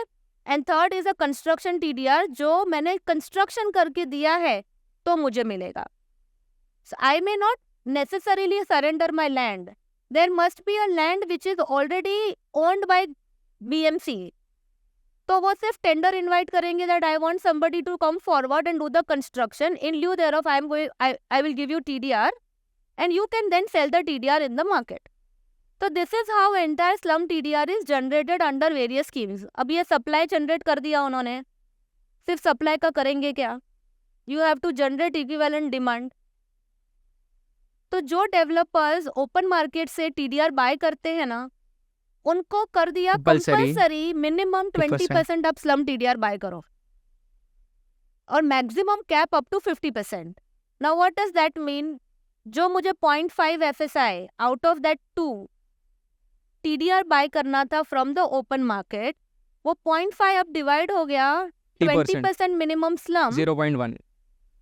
And third is a construction TDR, जो मैंने कंस्ट्रक्शन करके दिया है तो मुझे मिलेगा. I may not necessarily surrender my land. There must be a land which is already owned by BMC. तो वो सिर्फ टेंडर इनवाइट करेंगे that I want somebody to come forward and do the construction. In lieu thereof, I will give you TDR and you can then sell the TDR in the market. तो this is how entire slum TDR is generated under various schemes. अब ये supply generate कर दिया उन्होंने. सिर्फ supply का करेंगे क्या? You have to generate equivalent demand. तो जो डेवलपर्स ओपन मार्केट से TDR बाय करते हैं ना, उनको कर दिया कंपल्सरी मिनिमम 20% आप स्लम TDR बाय करो और maximum cap up to 50%. Now what does that mean? जो मुझे 0.5 FSI out of that 2 TDR buy करना था फ्रॉम द ओपन मार्केट, वो 0.5 अब डिवाइड हो गया 20% minimum slum 0.1.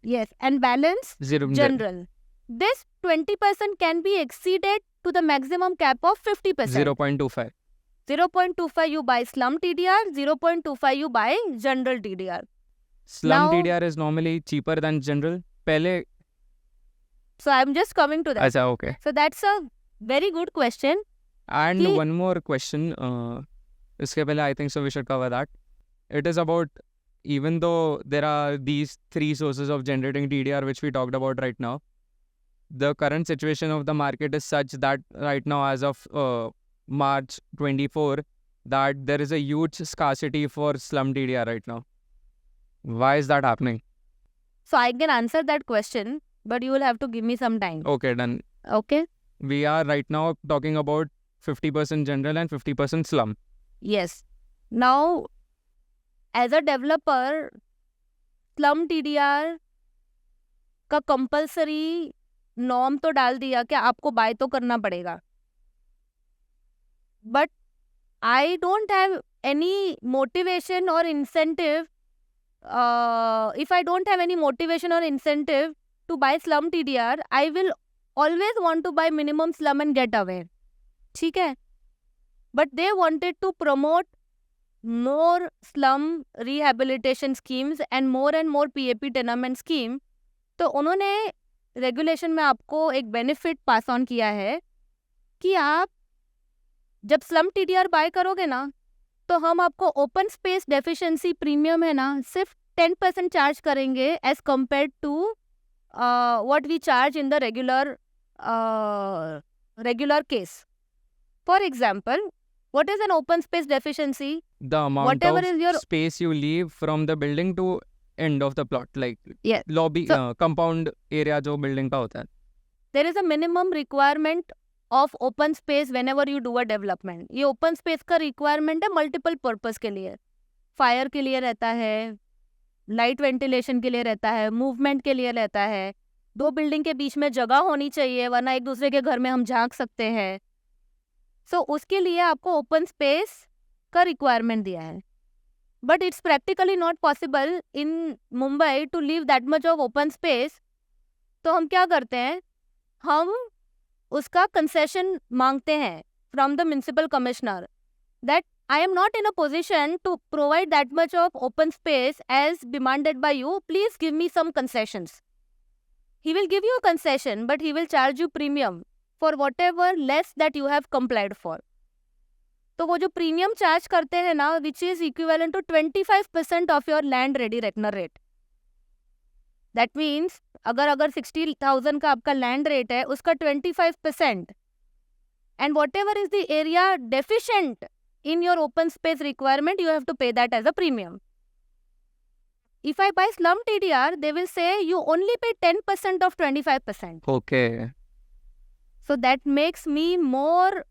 Yes, and balance general. This 20% can be exceeded to the maximum cap of 50%. 0.25. 0.25 you buy slum TDR, 0.25 you buy general TDR. Slum TDR is normally cheaper than general. Pehle. So I'm just coming to that. Acha, okay. So that's a very good question. And one more question. Iske pehle I think so we should cover that. It is about, even though there are these three sources of generating TDR which we talked about right now, the current situation of the market is such that right now, as of March 24, that there is a huge scarcity for slum TDR right now. Why is that happening? So I can answer that question, but you will have to give me some time. Okay, done. Okay. We are right now talking about 50% general and 50% slum. Yes. Now, as a developer, slum TDR का compulsory norm तो डाल दिया कि आपको buy तो करना पड़ेगा. But I don't have any motivation और incentive. If I don't have any motivation और incentive to buy slum TDR, I will always want to buy minimum slum and get away. ठीक है. But they wanted to promote more slum rehabilitation schemes and more PAP tenement scheme. तो उन्होंने regulation में आपको एक benefit pass on किया है कि आप जब स्लम TDR बाय करोगे ना, तो हम आपको ओपन स्पेस डेफिशिएंसी प्रीमियम है ना सिर्फ 10% चार्ज करेंगे as compare to what we charge in the regular case. For example, what is an open space deficiency? The amount Whatever of is your space you leave from the building to end of the plot, like Yes. lobby, So- compound area जो building का होता है. there is a minimum requirement of open space whenever you do a development. ये open space का requirement है multiple purpose के लिए. Fire के लिए रहता है, light ventilation के लिए रहता है, movement के लिए रहता है. दो बिल्डिंग के बीच में जगह होनी चाहिए, वरना एक दूसरे के घर में हम झांक सकते हैं. सो उसके लिए आपको ओपन स्पेस का रिक्वायरमेंट दिया है. But it's practically not possible in Mumbai to leave that much of open space. तो तो हम क्या करते हैं, हम उसका कंसेशन मांगते हैं from the municipal commissioner that I am not in a position to provide that much of open space as demanded by you. Please give me some concessions. He will give you a concession, but he will charge you premium for whatever less that you have complied for. तो वो जो premium charge करते हैं ना, which is equivalent to 25% of your land ready reckoner rate. That means अगर 60,000 का आपका land rate है, उसका 25%, and whatever is the area deficient in your open space requirement, you have to pay that as a premium. If I buy slum TDR, they will say you only pay 10% of 25%. Okay. So that makes me more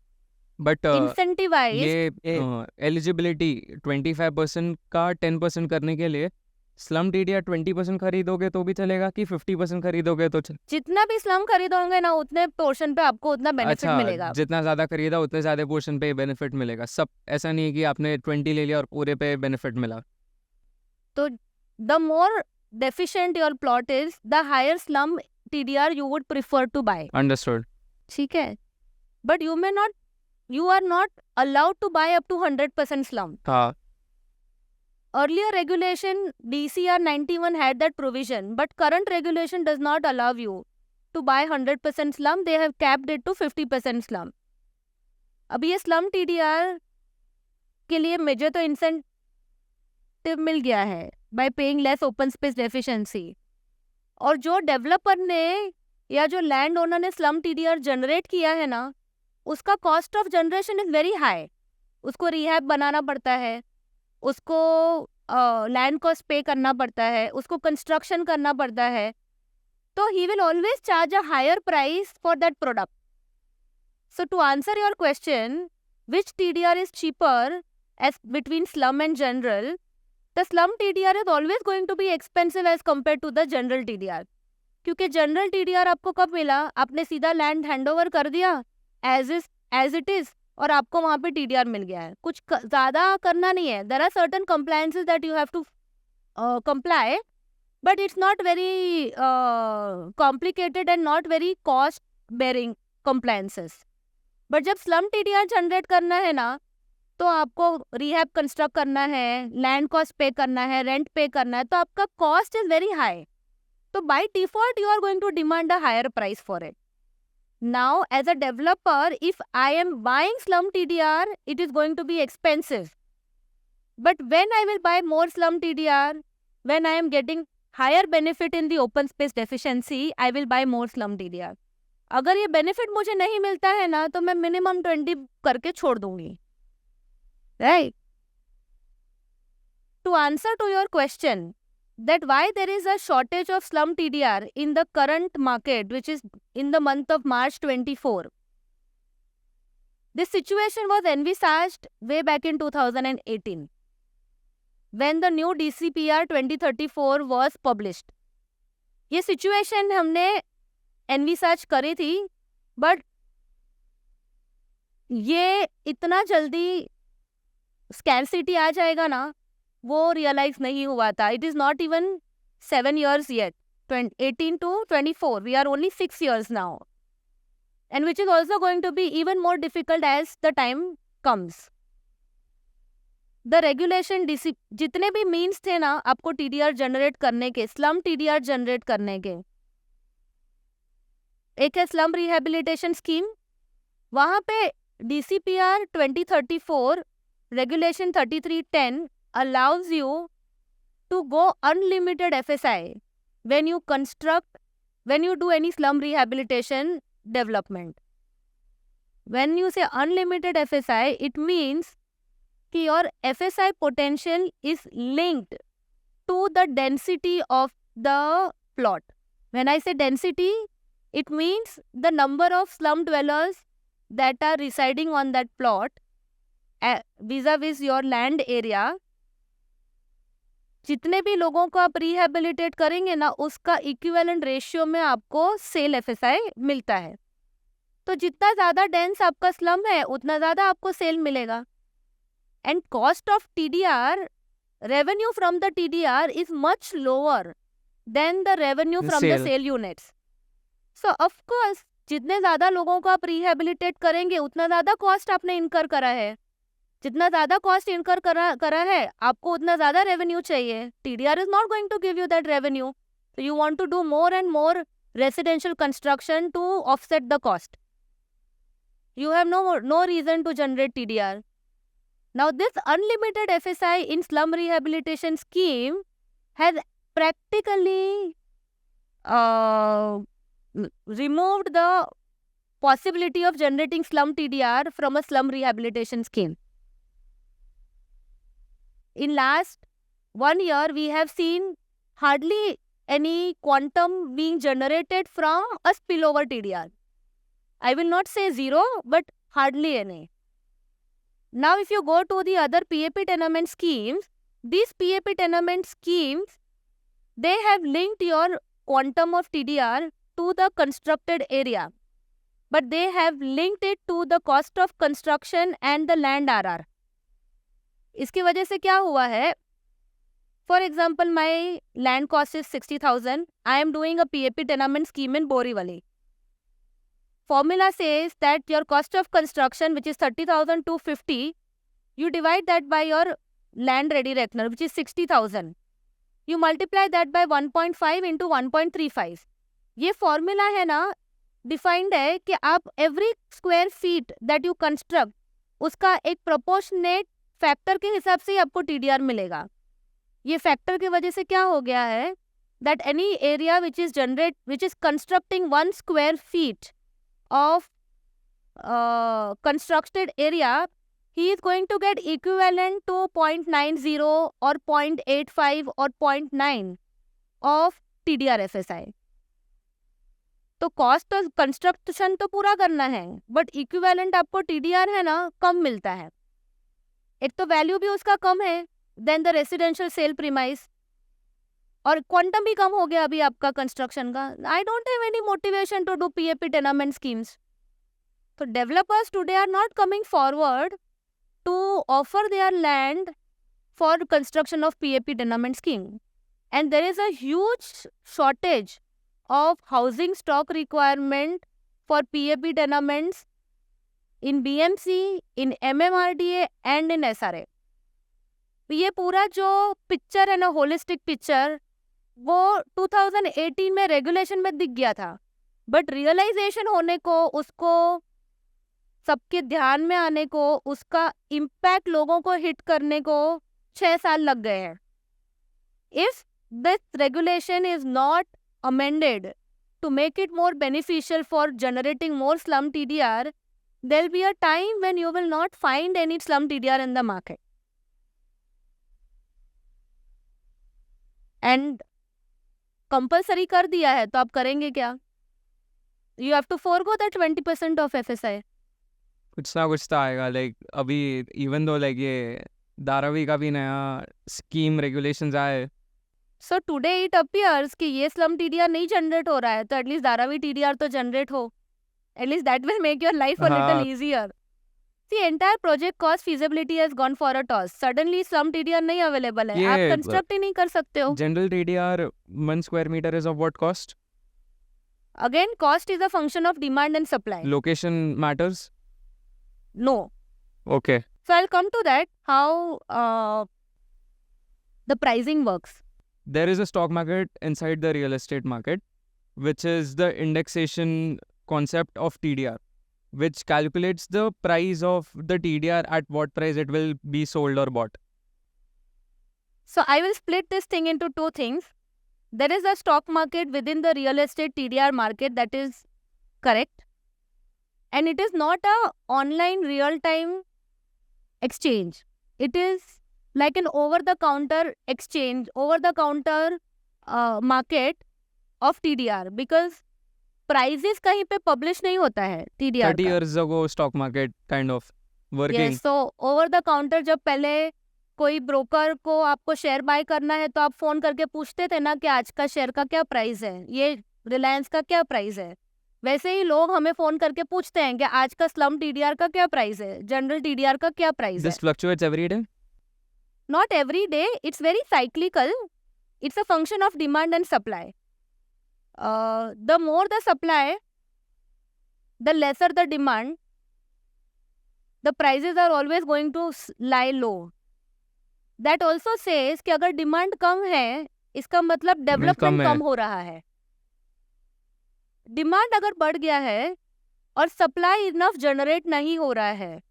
But incentivized. ये eligibility 25% का 10% करने के लिए slum TDR 20% खरीदोगे तो भी चलेगा कि 50% खरीदोगे तो जितना भी स्लम खरीदोगे ना, उतने पोर्शन पे आपको उतना बेनिफिट मिलेगा. जितना ज्यादा खरीदा उतने ज्यादा पोर्शन पे बेनिफिट मिलेगा. सब ऐसा नहीं है कि आपने 20 ले लिया और पूरे पे बेनिफिट मिला. तो the more deficient your plot is, the higher slum TDR you would prefer to buy. Understood. ठीक है, but you are not allowed to buy up to 100% slum. हाँ. Earlier regulation DCR 91 had that provision, but current regulation does not allow you to buy 100% slum. They have capped it to 50% slum. अभी ये slum TDR के लिए मुझे तो incentive मिल गया है by paying less open space deficiency. और जो डेवलपर ने या जो लैंड ओनर ने slum TDR जनरेट किया है ना, उसका cost of generation is very high. उसको रिहैब बनाना पड़ता है, उसको लैंड कॉस्ट पे करना पड़ता है, उसको कंस्ट्रक्शन करना पड़ता है. तो he will always charge a higher price for that product. So to answer your question, which TDR is cheaper as between slum and general, the slum TDR is always going to be expensive as compare to the general TDR. क्योंकि general TDR आपको कब मिला, आपने सीधा land handover कर दिया as it is, और आपको वहाँ पे TDR मिल गया है. कुछ ज़्यादा करना नहीं है. There are certain compliances that you have to comply, but it's not very complicated and not very cost bearing compliances. But जब स्लम TDR जनरेट करना है ना, तो आपको रिहैब कंस्ट्रक्ट करना है, लैंड कॉस्ट पे करना है, रेंट पे करना है, तो आपका कॉस्ट इज वेरी हाई. तो by default you are going to demand a higher price for it. Now, as a developer, if I am buying slum TDR, it is going to be expensive. But when I will buy more slum TDR, when I am getting higher benefit in the open space deficiency, I will buy more slum TDR. अगर ये benefit मुझे नहीं मिलता है ना, तो मैं minimum 20 करके छोड़ दूंगी. Right? To answer to your question, that why there is a shortage of slum TDR in the current market, which is in the month of March 24. This situation was envisaged way back in 2018 when the new DCPR 2034 was published. ये situation हमने envisage करी थी, but ये इतना जल्दी scarcity आ जाएगा ना, वो रियलाइज नहीं हुआ था. It is not even 7 years yet. 18 to 24, we are only 6 years now, and which is also going to be even more difficult as the time comes. The regulation जितने भी मीन्स थे ना आपको TDR जनरेट करने के, slum TDR generate करने के, एक है स्लम रिहेबिलिटेशन स्कीम. वहाँ पे DCPR 2034 regulation 3310 allows you to go unlimited FSI when you do any slum rehabilitation development. When you say unlimited FSI, it means कि your FSI potential is linked to the density of the plot. When I say density, it means the number of slum dwellers that are residing on that plot vis-a-vis your land area. जितने भी लोगों को आप rehabilitate करेंगे ना, उसका equivalent ratio में आपको सेल FSI मिलता है. तो जितना ज़्यादा डेंस आपका स्लम है, उतना ज़्यादा आपको सेल मिलेगा. And cost of TDR, revenue from the TDR is much lower than the revenue from the sale units. So of course जितने ज्यादा लोगों को आप रिहेबिलिटेट करेंगे उतना ज्यादा कॉस्ट आपने इनकर करा है, जितना ज्यादा कॉस्ट इनकर करा है आपको उतना ज्यादा रेवेन्यू चाहिए. TDR is not going to give you that revenue. So you want to do more and more residential construction to offset the cost. You have no reason to generate TDR. Now this unlimited FSI in slum rehabilitation scheme has practically removed the possibility of generating slum TDR from a slum rehabilitation scheme. In last 1 year, we have seen hardly any quantum being generated from a spillover TDR. I will not say zero, but hardly any. Now, if you go to the other PAP tenement schemes, these PAP tenement schemes, they have linked your quantum of TDR to the constructed area, but they have linked it to the cost of construction and the land RR. इसकी वजह से क्या हुआ है? For example, my land cost is 60,000. I am doing a PAP tenement scheme in Borivali. Formula says that your cost of construction, which is 30,250, you divide that by your land ready reckoner, which is 60,000. You multiply that by 1.5 into 1.35. ये formula है ना, defined है कि आप every square feet that you construct, उसका एक proportionate factor के हिसाब से ही आपको TDR मिलेगा. ये फैक्टर की वजह से क्या हो गया है that any area which is constructing 1 square feet of constructed area, he is going to get equivalent to 0.90 or 0.85 or 0.9 of TDR FSI. तो कॉस्ट ऑफ कंस्ट्रक्शन तो पूरा करना है, बट इक्विवेलेंट आपको टीडीआर है ना कम मिलता है. एक तो वैल्यू भी उसका कम है than the residential sale premise, और क्वांटम भी कम हो गया अभी आपका कंस्ट्रक्शन का. I don't have any motivation to do PAP tenement schemes. तो developers today are not coming forward to offer their land for construction of PAP tenement scheme, and there is a huge shortage of housing stock requirement for PAP tenements in BMC, in MMRDA and in SRA. ये पूरा जो picture है ना, holistic picture, वो 2018 में regulation में दिख गया था, बट रियलाइजेशन होने को, उसको सबके ध्यान में आने को, उसका इम्पैक्ट लोगों को हिट करने को 6 साल लग गए हैं. If this regulation is not amended to make it more beneficial for generating more slum TDR, there will be a time when you will not find any slum TDR in the market. And compulsory कर दिया है, तो आप करेंगे क्या? You have to forego that 20% of FSI. कुछ ना कुछ तो आएगा. लाइक अभी इवन दो लाइक ये धारावी का भी नया स्कीम रेगुलेशंस आए. So today it appears कि ये slum TDR नहीं जनरेट हो रहा है, तो एटलीस्ट धारावी TDR तो जनरेट हो. At least that will make your life a little easier. The entire project cost feasibility has gone for a toss. Suddenly slum TDR नहीं अवेलेबल है, आप कंस्ट्रक्ट ही नहीं कर सकते हो. General TDR 1 square meter is of what cost? Again, cost is a function of demand and supply. Location matters? No. Okay. So I'll come to that, how the pricing works. There is a stock market inside the real estate market, which is the indexation concept of TDR, which calculates the price of the TDR at what price it will be sold or bought. So I will split this thing into two things. There is a stock market within the real estate TDR market, that is correct. And it is not a online real-time exchange. It is like an over-the-counter exchange, over-the-counter market of TDR, because prices कहीं पे publish नहीं होता है TDR 30 years ago stock market kind of working. Yes, so over-the-counter जब पहले कोई broker को आपको शेयर बाय करना है तो आप फोन करके पूछते थे ना कि आज का शेयर का क्या प्राइस है, ये रिलायंस का क्या प्राइस है. वैसे ही लोग हमें फोन करके पूछते हैं कि आज का स्लम टीडीआर का क्या प्राइस है, जनरल टीडीआर का क्या प्राइस है. This fluctuates every day? Not every day, it's very cyclical. It's a function of demand and supply. the more the supply, the lesser the demand, the prices are always going to lie low. That also says कि अगर demand कम है, इसका मतलब development कम हो रहा है. Demand अगर बढ़ गया है और supply enough generate नहीं हो रहा है,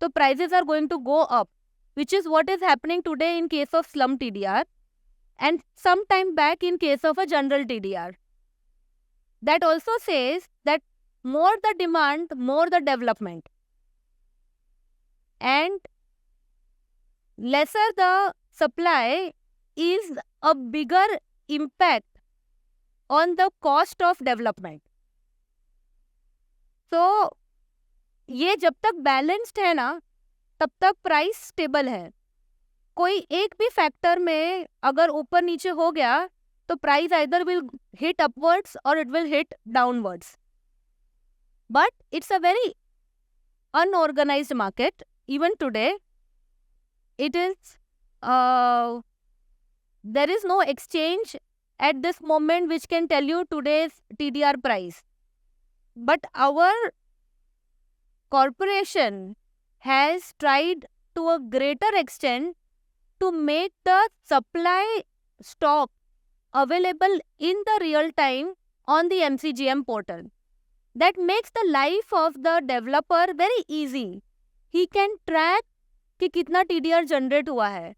तो prices are going to go up, which is what is happening today in case of slum TDR and some time back in case of a general TDR. That also says that more the demand, more the development. And lesser the supply is a bigger impact on the cost of development. So, ये जब तक balanced है ना, तब तक price stable है. कोई एक भी फैक्टर में अगर ऊपर नीचे हो गया तो price either will hit upwards और it will hit downwards. But it's a very unorganized market. Even today, it is there is no exchange at this moment which can tell you today's TDR price. But our corporation has tried to a greater extent to make the supply stock available in the real time on the MCGM portal. That makes the life of the developer very easy. He can track कि कितना TDR generate हुआ है,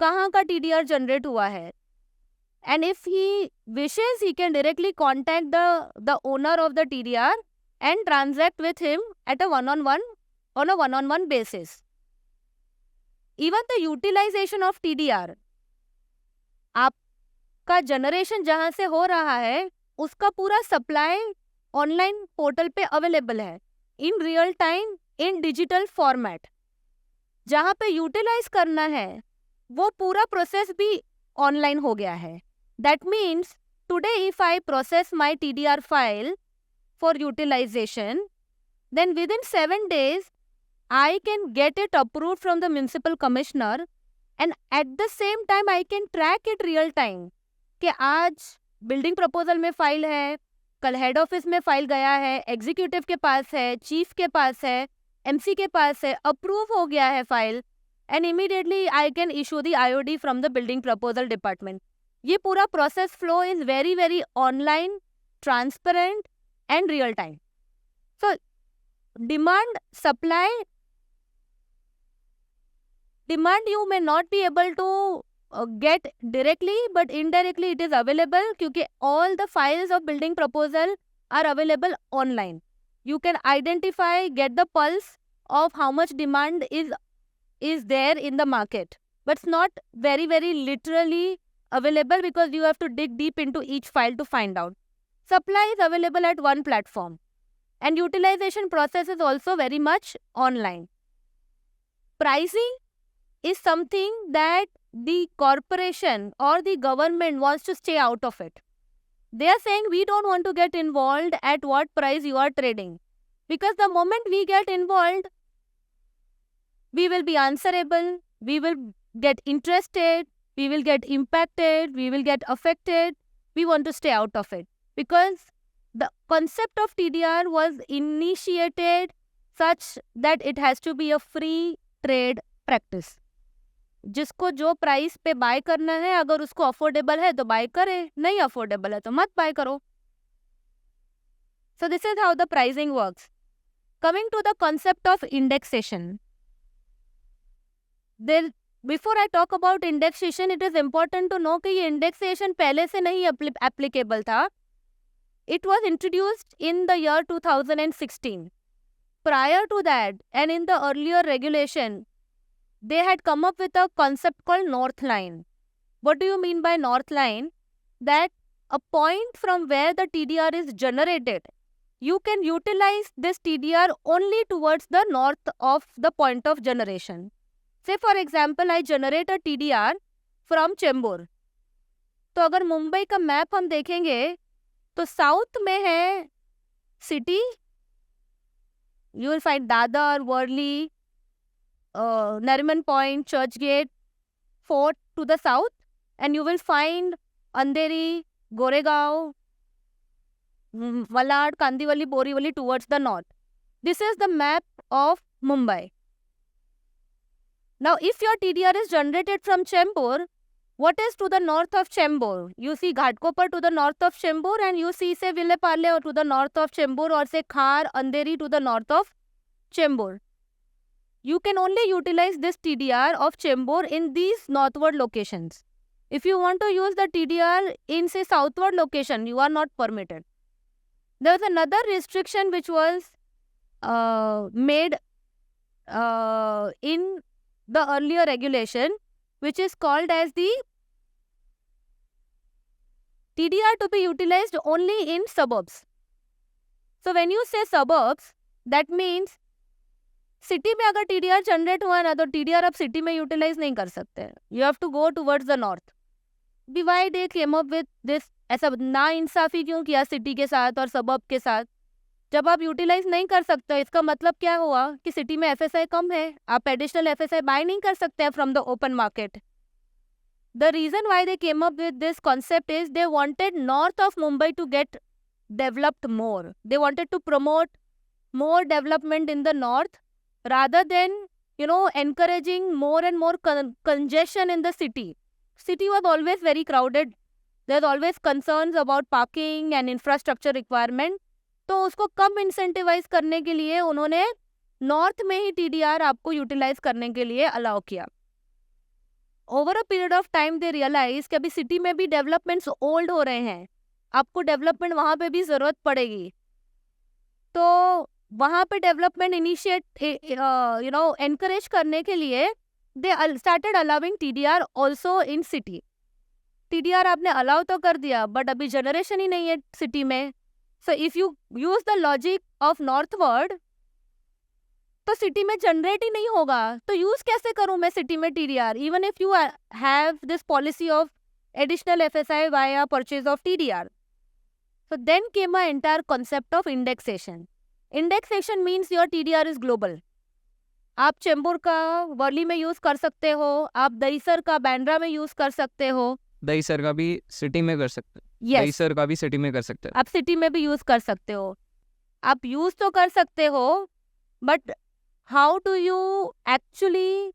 कहाँ का TDR generate हुआ है. And if he wishes, he can directly contact the owner of the TDR and transact with him at a on a one-on-one basis. Even the utilization of TDR, आपका generation जहाँ से हो रहा है उसका पूरा सप्लाई ऑनलाइन पोर्टल पे available है in real time in digital format. जहाँ पे यूटिलाइज करना है वो पूरा प्रोसेस भी ऑनलाइन हो गया है. That means today if I process my TDR file for utilization, then within 7 days I can get it approved from the municipal commissioner and at the same time I can track it real time कि आज building proposal में file है, कल head office में file गया है, executive के पास है, चीफ के पास है, MC के पास है, अप्रूव हो गया है file and immediately I can issue the IOD from the building proposal department. ये पूरा process flow is very very online, transparent and real time. So demand supply, demand you may not be able to get directly, but indirectly it is available क्योंकि all the files of building proposal are available online. You can identify, get the pulse of how much demand is there in the market, but it's not very very literally available because you have to dig deep into each file to find out. Supply is available at one platform. And utilization process is also very much online. Pricing is something that the corporation or the government wants to stay out of it. They are saying we don't want to get involved at what price you are trading. Because the moment we get involved, we will be answerable, we will get interested, we will get impacted, we will get affected. We want to stay out of it. Because the concept of TDR was initiated such that it has to be a free trade practice. जिसको जो price पे bye करना है, अगर उसको affordable है तो bye करे, नहीं अफोर्डेबल है तो मत बाय करो. So this is how the pricing works. Coming to the concept of indexation. Before I talk about indexation, it is important to know कि ये indexation पहले से नहीं applicable था. It was introduced in the year 2016. Prior to that, and in the earlier regulation, they had come up with a concept called North Line. What do you mean by North Line? That a point from where the TDR is generated, you can utilize this TDR only towards the north of the point of generation. Say for example, I generate a TDR from Chembur. तो अगर मुंबई का map हम देखेंगे तो south में है city, you will find Dadar, Worli, Nariman point, Churchgate, fort to the south, and you will find Andheri, Goregaon, Malad, Kandivali, Borivali towards the north. This is the map of Mumbai. Now, if your TDR is generated from Chembur, what is to the north of Chembur? You see Ghatkopar to the north of Chembur, and you see say Villeparle to the north of Chembur, or say Khar, Andheri to the north of Chembur. You can only utilize this TDR of Chembur in these northward locations. If you want to use the TDR in say southward location, you are not permitted. There was another restriction which was made in the earlier regulation, which is called as the TDR to be utilized only in suburbs. So when you say suburbs, that means city में अगर TDR generate हुआ ना तो TDR आप city में utilise नहीं कर सकते. You have to go towards the north. why they came up with this? ऐसा ना इंसाफी क्यों किया सिटी के साथ और सबब के साथ? जब आप यूटिलाइज नहीं कर सकते, इसका मतलब क्या हुआ कि सिटी में FSI कम है, आप एडिशनल FSI बाय नहीं कर सकते हैं from the open market. The reason why they came up with this concept is they wanted north of Mumbai to get developed more. They wanted to promote more development in the north rather than, encouraging more and more congestion in the city. City was always very crowded. There's always concerns about parking and infrastructure requirement. तो उसको कम incentivise करने के लिए उन्होंने north में ही TDR आपको utilise करने के लिए अलाउ किया. Over a period of time they realize कि अभी सिटी में भी डेवलपमेंट्स ओल्ड हो रहे हैं, आपको डेवलपमेंट वहाँ पे भी ज़रूरत पड़ेगी. तो वहाँ पे डेवलपमेंट इनिशिएट एनकरेज करने के लिए they started allowing TDR also in city. TDR आपने अलाउ तो कर दिया, बट अभी जनरेशन ही नहीं है सिटी में. So if you use the logic of northward, तो सिटी में जनरेट ही नहीं होगा, तो यूज कैसे करूं मैं सिटी में TDR? Even if you have this policy of additional FSI via purchase of TDR. So then came an entire concept of indexation. Indexation means your TDR is global. आप चेंबूर का वर्ली में यूज कर सकते हो, आप दहीसर का बैंड्रा में यूज कर सकते हो. दहीसर का भी सिटी में कर सकते हैं. Yes. दहीसर का भी सिटी में कर सकते हैं. आप सिटी में भी यूज कर सकते हो. आप यूज तो कर सकते हो, but how do you actually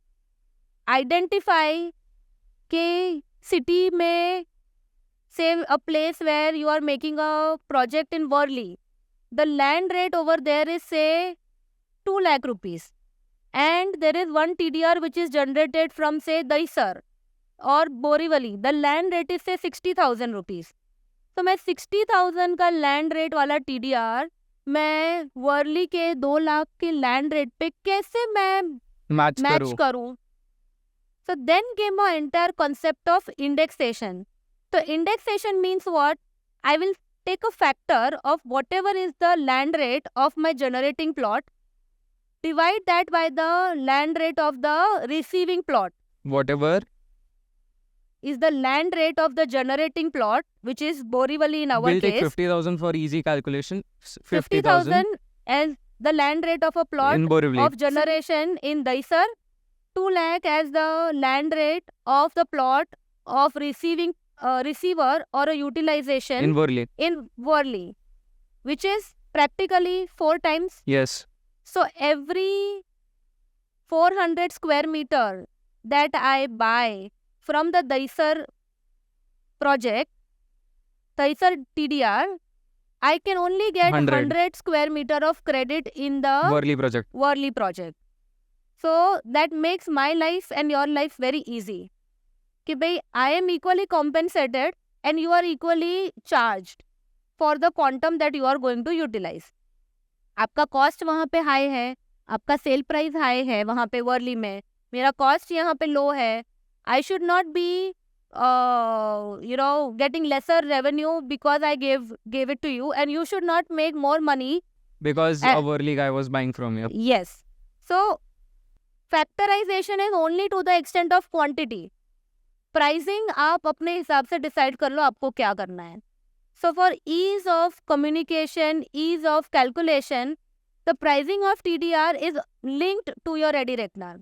identify कि सिटी में say a place where you are making a project in Worli, the land rate over there is say 2 lakh rupees, and there is one TDR which is generated from say Dahisar or Borivali. The land rate is say 60,000 rupees. तो मैं 60,000 का land rate वाला TDR मैं वर्ली के 2 लाख के land rate पे कैसे मैं मैच करूं? So then came a entire concept of indexation. So indexation means what? I will take a factor of whatever is the land rate of my generating plot, divide that by the land rate of the receiving plot. Whatever is the land rate of the generating plot, which is Borivali in our we'll case. Take 50,000 for easy calculation. 50,000 as the land rate of a plot in Borivali. Of generation in Dahisar. 2 lakh as the land rate of the plot of receiving receiver or a utilization in Worli, which is practically 4 times. Yes. So every 400 square meter that I buy from the Dahisar project, Dahisar TDR, I can only get 100 square meter of credit in the Worli project. So that makes my life and your life very easy. कि भाई I am equally compensated and you are equally charged for the quantum that you are going to utilize. आपका cost वहाँ पे high है, आपका sale price high है वहाँ पे वर्ली में, मेरा कॉस्ट यहाँ पे लो है. I should not be getting lesser revenue because I gave it to you, and you should not make more money because a Worli guy was buying from you. Yes. So factorization is only to the extent of quantity. Pricing आप अपने हिसाब से decide कर लो आपको क्या करना है. So for ease of communication, ease of calculation, the pricing of TDR is linked to your ready reckoner.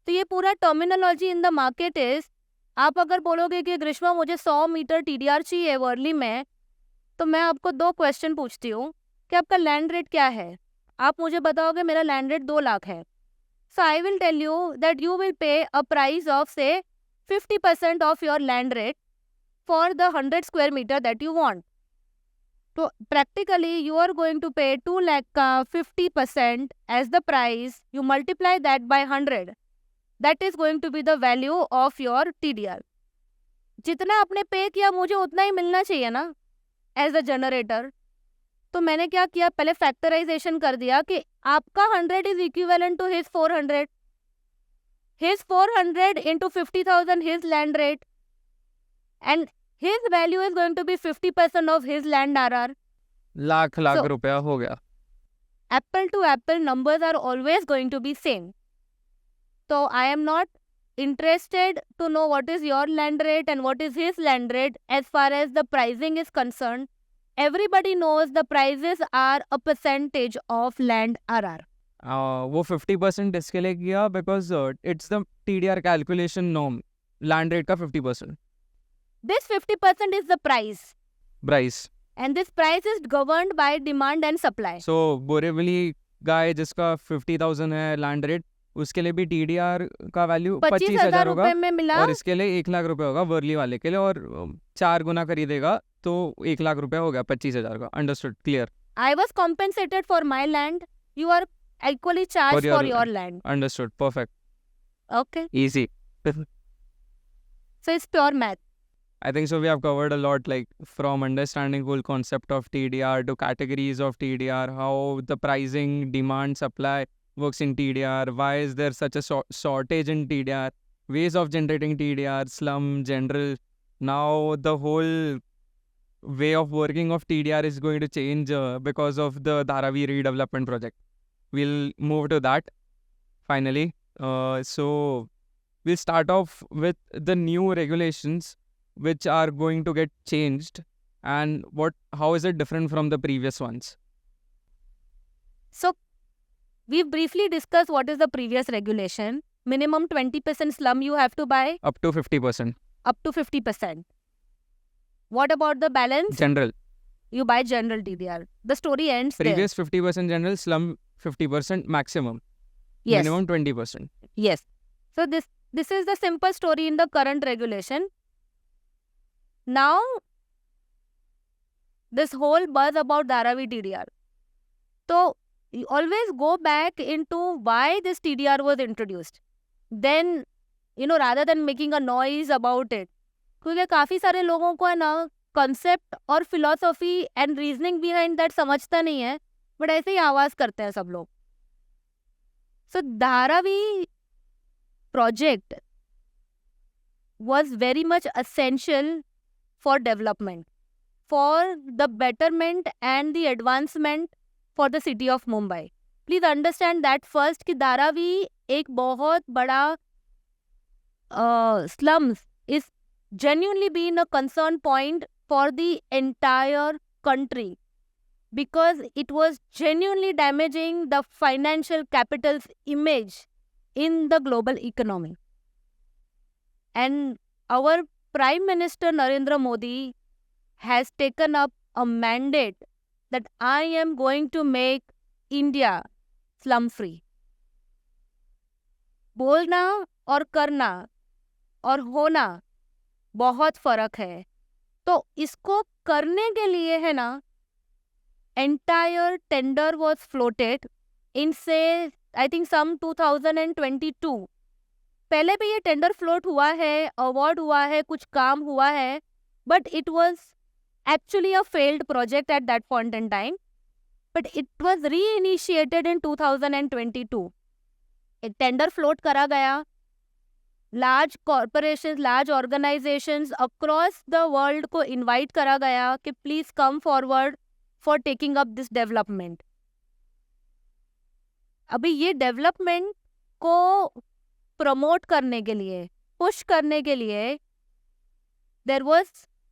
तो ये पूरा terminology in the market is आप अगर बोलोगे कि ग्रीष्मा मुझे 100 मीटर TDR चाहिए वर्ली में, तो मैं आपको 2 क्वेश्चन पूछती हूँ कि आपका लैंड रेट क्या है? आप मुझे बताओगे मेरा लैंड रेट 2 लाख है. So I will tell you that you will pay a price of say 50% of your land rate for the 100 square meter that you want. So practically you are going to pay 2 lakh ka 50% as the price. You multiply that by 100. That is going to be the value of your TDR. जितना आपने पे किया मुझे उतना ही मिलना चाहिए ना as a generator. तो मैंने क्या किया, पहले फैक्टराइजेशन कर दिया कि आपका 100 is equivalent to his 400. His 400 into 50,000 his land rate, and his value is going to be 50% of his land RR. Lakh So- रुपया हो गया. Apple to apple numbers are always going to be same. So I am not interested to know what is your land rate and what is his land rate as far as the pricing is concerned. Everybody knows the prices are a percentage of land RR. वो 50% इसके लिए किया because it's the TDR calculation norm. Land rate का 50% This 50% is the price, price. and this price is governed by demand and supply. सो बोरेवली गाय जिसका 50,000 है land rate, उसके लिए भी TDR का वैल्यू 25,000 होगा रुपए में मिला. और इसके लिए 1 लाख रुपए होगा वर्ली वाले के लिए, और 4 गुना खरीदेगा तो 1 लाख रुपया हो गया 25,000 का. Understood, clear, I was compensated for my land. You are equally charged your for your land. Understood, perfect, Okay. easy. So it's pure math. I think so we have covered a lot, like from understanding whole concept of TDR to categories of TDR, how the pricing, demand, supply works in TDR, why is there such a shortage in TDR, ways of generating TDR, slum, general. Now the whole way of working of TDR is going to change because of the Dharavi redevelopment project. We'll move to that finally. So we'll start off with the new regulations which are going to get changed, and how is it different from the previous ones? So we've briefly discussed what is the previous regulation. Minimum 20% slum you have to buy, Up to 50%. up to 50%. What about the balance? General. You buy general TDR. The story ends Previous 50% general, slum 50% maximum. there. Yes. Minimum 20%. Yes. So this is the simple story in the current regulation. Now, this whole buzz about Dharavi TDR. So, you always go back into why this TDR was introduced. Then, rather than making a noise about it. क्योंकि काफ़ी सारे लोगों को है ना concept और philosophy and reasoning behind that समझता नहीं है, but ऐसे ही आवाज़ करते हैं सब लोग. So, Dharavi project was very much essential for development, for the betterment and the advancement for the city of Mumbai. Please understand that first कि Dharavi एक बहुत बड़ा slums is genuinely been a concern point for the entire country because it was genuinely damaging the financial capital's image in the global economy. And our Prime Minister Narendra Modi has taken up a mandate that I am going to make India slum free. बोलना और करना और होना बहुत फर्क है. तो इसको करने के लिए है ना entire tender was floated in say I think some 2022. पहले भी ये टेंडर फ्लोट हुआ है, अवार्ड हुआ है, कुछ काम हुआ है, but it was actually a failed project at that point in time, but it was री इनिशिएटेड इन 2022. एक टेंडर फ्लोट करा गया, large corporations, large organisations across the world को इनवाइट करा गया कि please come forward for taking up this development. अभी ये डेवलपमेंट को प्रमोट करने के लिए, पुश करने के लिए, there was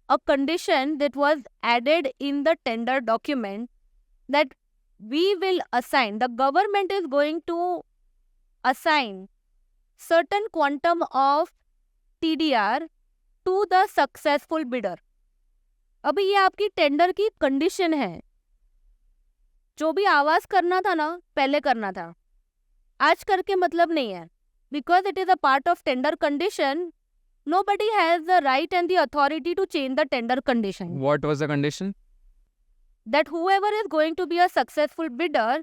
a condition that was added in the tender document that we will assign, the government is going to assign certain quantum of TDR to the successful bidder. अभी ये आपकी tender की condition है. जो भी आवाज करना था ना, पहले करना था. आज करके मतलब नहीं है. Because it is a part of tender condition, nobody has the right and the authority to change the tender condition. What was the condition? That whoever is going to be a successful bidder,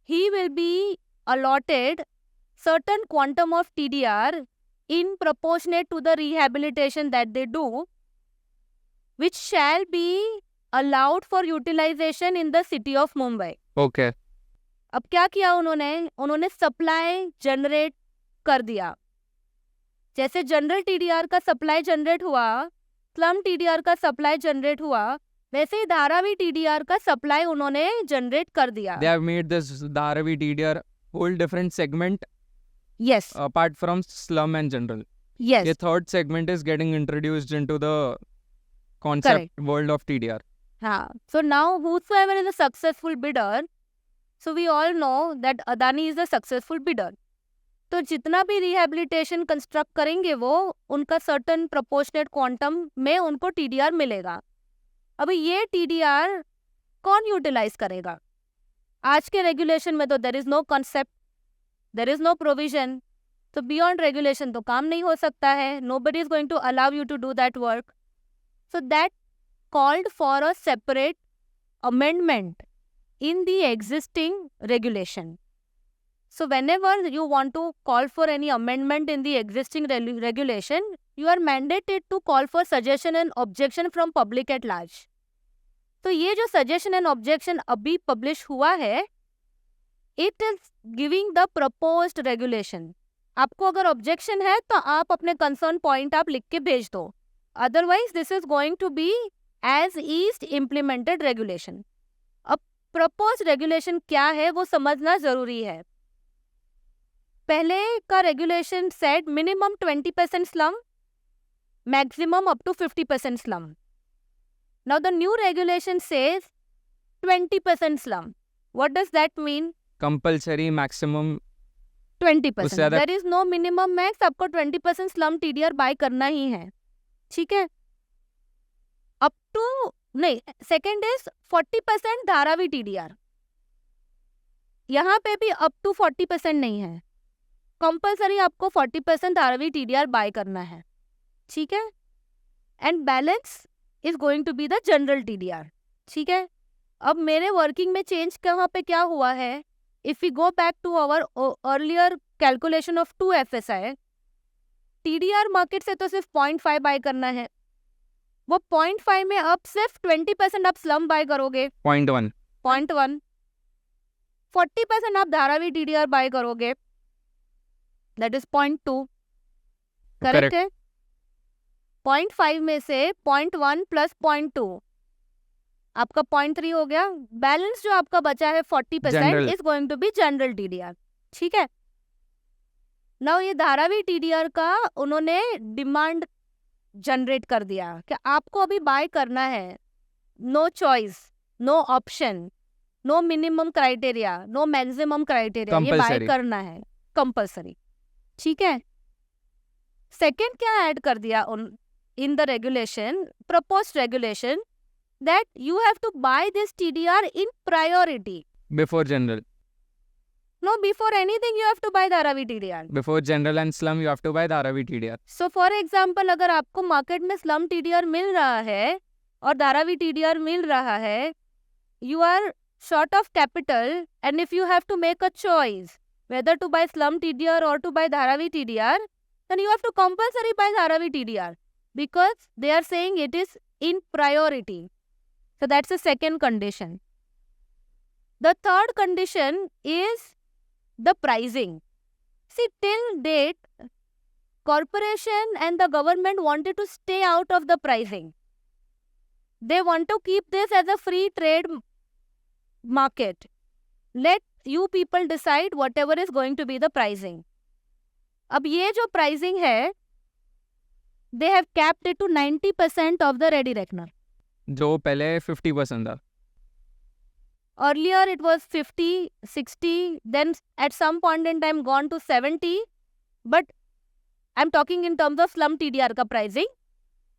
he will be allotted certain quantum of TDR in proportionate to the rehabilitation that they do, which shall be allowed for utilization in the city of Mumbai. Okay. अब क्या किया उन्होंने supply generate कर दिया. जैसे general TDR का supply generate हुआ, slum TDR का सप्लाई जनरेट हुआ, वैसे ही धारावी टीडीआर का सप्लाई उन्होंने जनरेट कर दिया. They have made this Dharavi TDR whole different segment Yes. apart from slum and general. Yes. The third segment is getting introduced into the concept world of TDR. हाँ. So now whosoever is a successful bidder, so we all know that Adani is a successful bidder. तो जितना भी rehabilitation construct करेंगे वो उनका certain proportionate quantum में उनको TDR मिलेगा. अभी ये टीडीआर कौन यूटिलाइज करेगा? आज के रेगुलेशन में तो there is no concept, there is no provision. तो बियॉन्ड रेगुलेशन तो काम नहीं हो सकता है. Nobody is going to allow you to do that work. So that called for a separate amendment in the existing regulation. So whenever you want to call for any amendment in the existing regulation, you are mandated to call for suggestion and objection from public at large. तो ये जो suggestion and objection अभी publish हुआ है, it is giving the proposed regulation. आपको अगर objection है तो आप अपने concern point आप लिख के भेज दो. Otherwise this is going to be as is implemented regulation. Propose regulation क्या है वो समझना जरूरी है. पहले का regulation said minimum 20% slum, maximum up to 50% slum. Now the new regulation says 20% slum. What does that mean? Compulsory maximum 20%. There is no minimum max. आपको 20% slum TDR bye करना ही है. ठीक है. अप टू नहीं, सेकेंड इज 40% धारावी टीडीआर. यहाँ पे भी up to 40% नहीं है. कंपल्सरी आपको 40% धारावी टीडीआर बाय करना है. ठीक है. And balance is going to be the general TDR. ठीक है. अब मेरे वर्किंग में चेंज कहाँ पे क्या हुआ है? If we go back to our earlier calculation of 2 FSI, TDR market से तो सिर्फ 0.5 बाय करना है. वो 0.5 में अब सिर्फ 20% आप स्लम बाय करोगे. 0.1. 40% आप धारावी टीडीआर बाय करोगे. That is 0.2. करेक्ट है. 0.5 में से 0.1 प्लस 0.2 आपका 0.3 हो गया. बैलेंस जो आपका बचा है 40% is going to be general TDR. ठीक है. नाउ ये धारावी टीडीआर का उन्होंने डिमांड जनरेट कर दिया कि आपको अभी बाय करना है. No choice, no option, no minimum criteria, no maximum criteria. ये बाय करना है कंपल्सरी. ठीक है. सेकेंड क्या ऐड कर दिया in the regulation, proposed regulation, that you have to buy this TDR in priority Before general. No, before anything you have to buy Dharavi TDR. Before general and slum, you have to buy Dharavi TDR. So for example, अगर आपको market में slum TDR मिल रहा है और Dharavi TDR मिल रहा है, you are short of capital, and if you have to make a choice whether to buy slum TDR or to buy Dharavi TDR, then you have to compulsory buy Dharavi TDR because they are saying it is in priority. So that's the second condition. The third condition is the pricing. See, till date, corporation and the government wanted to stay out of the pricing. They want to keep this as a free trade market. Let you people decide whatever is going to be the pricing. अब ये जो pricing है, they have capped it to 90% of the ready reckoner. जो पहले 50% था. Earlier it was 50, 60, then at some point in time gone to 70. But I'm talking in terms of slum TDR का pricing.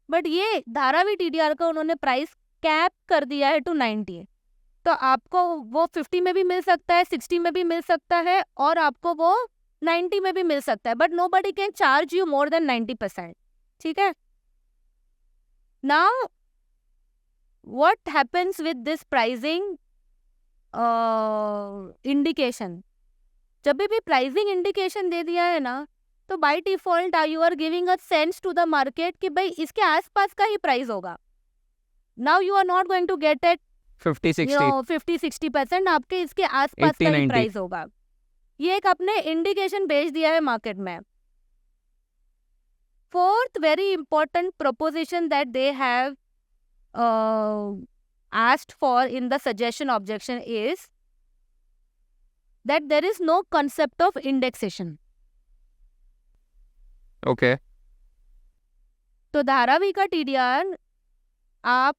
But ये Dharavi TDR का उन्होंने price cap कर दिया है टू 90। तो आपको वो 50 में भी मिल सकता है, 60 में भी मिल सकता है, और आपको वो 90 में भी मिल सकता है, but nobody can charge you more than 90%. ठीक है? Now, what happens with this pricing indication? जब भी प्राइसिंग इंडिकेशन दे दिया है ना, तो by default you are giving a sense to the market कि भाई इसके आसपास का ही प्राइस होगा. Now you are not going to get at 50-60, 50-60%, आपके इसके आसपास का ही 80-90 प्राइस होगा. ये एक आपने इंडिकेशन भेज दिया है मार्केट में. Fourth very important proposition that they have asked for in the suggestion objection is that there is no concept of indexation. Okay. तो धारावी का TDR आप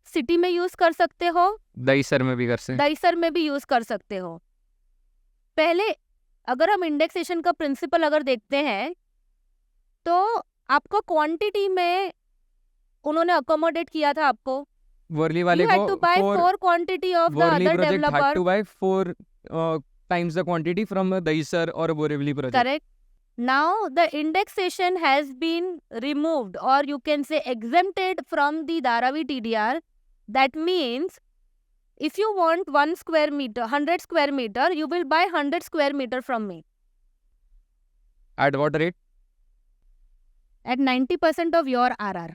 सिटी में यूज कर सकते हो, दहीसर में भी कर से. दहीसर में भी यूज कर सकते हो. पहले अगर हम इंडेक्सेशन का प्रिंसिपल अगर देखते हैं, तो आपको क्वांटिटी में उन्होंने अकोमोडेट किया था. आपको वर्ली वाले you had to को buy 4 quantity of the Worli other project developer. had to buy 4 times the quantity from Dahisar और Borivali project. Correct. Now the indexation has been removed, or you can say exempted from the Dharavi TDR. That means if you want 1 square meter, 100 square meter, you will buy 100 square meter from me At what rate? at 90% of your RR.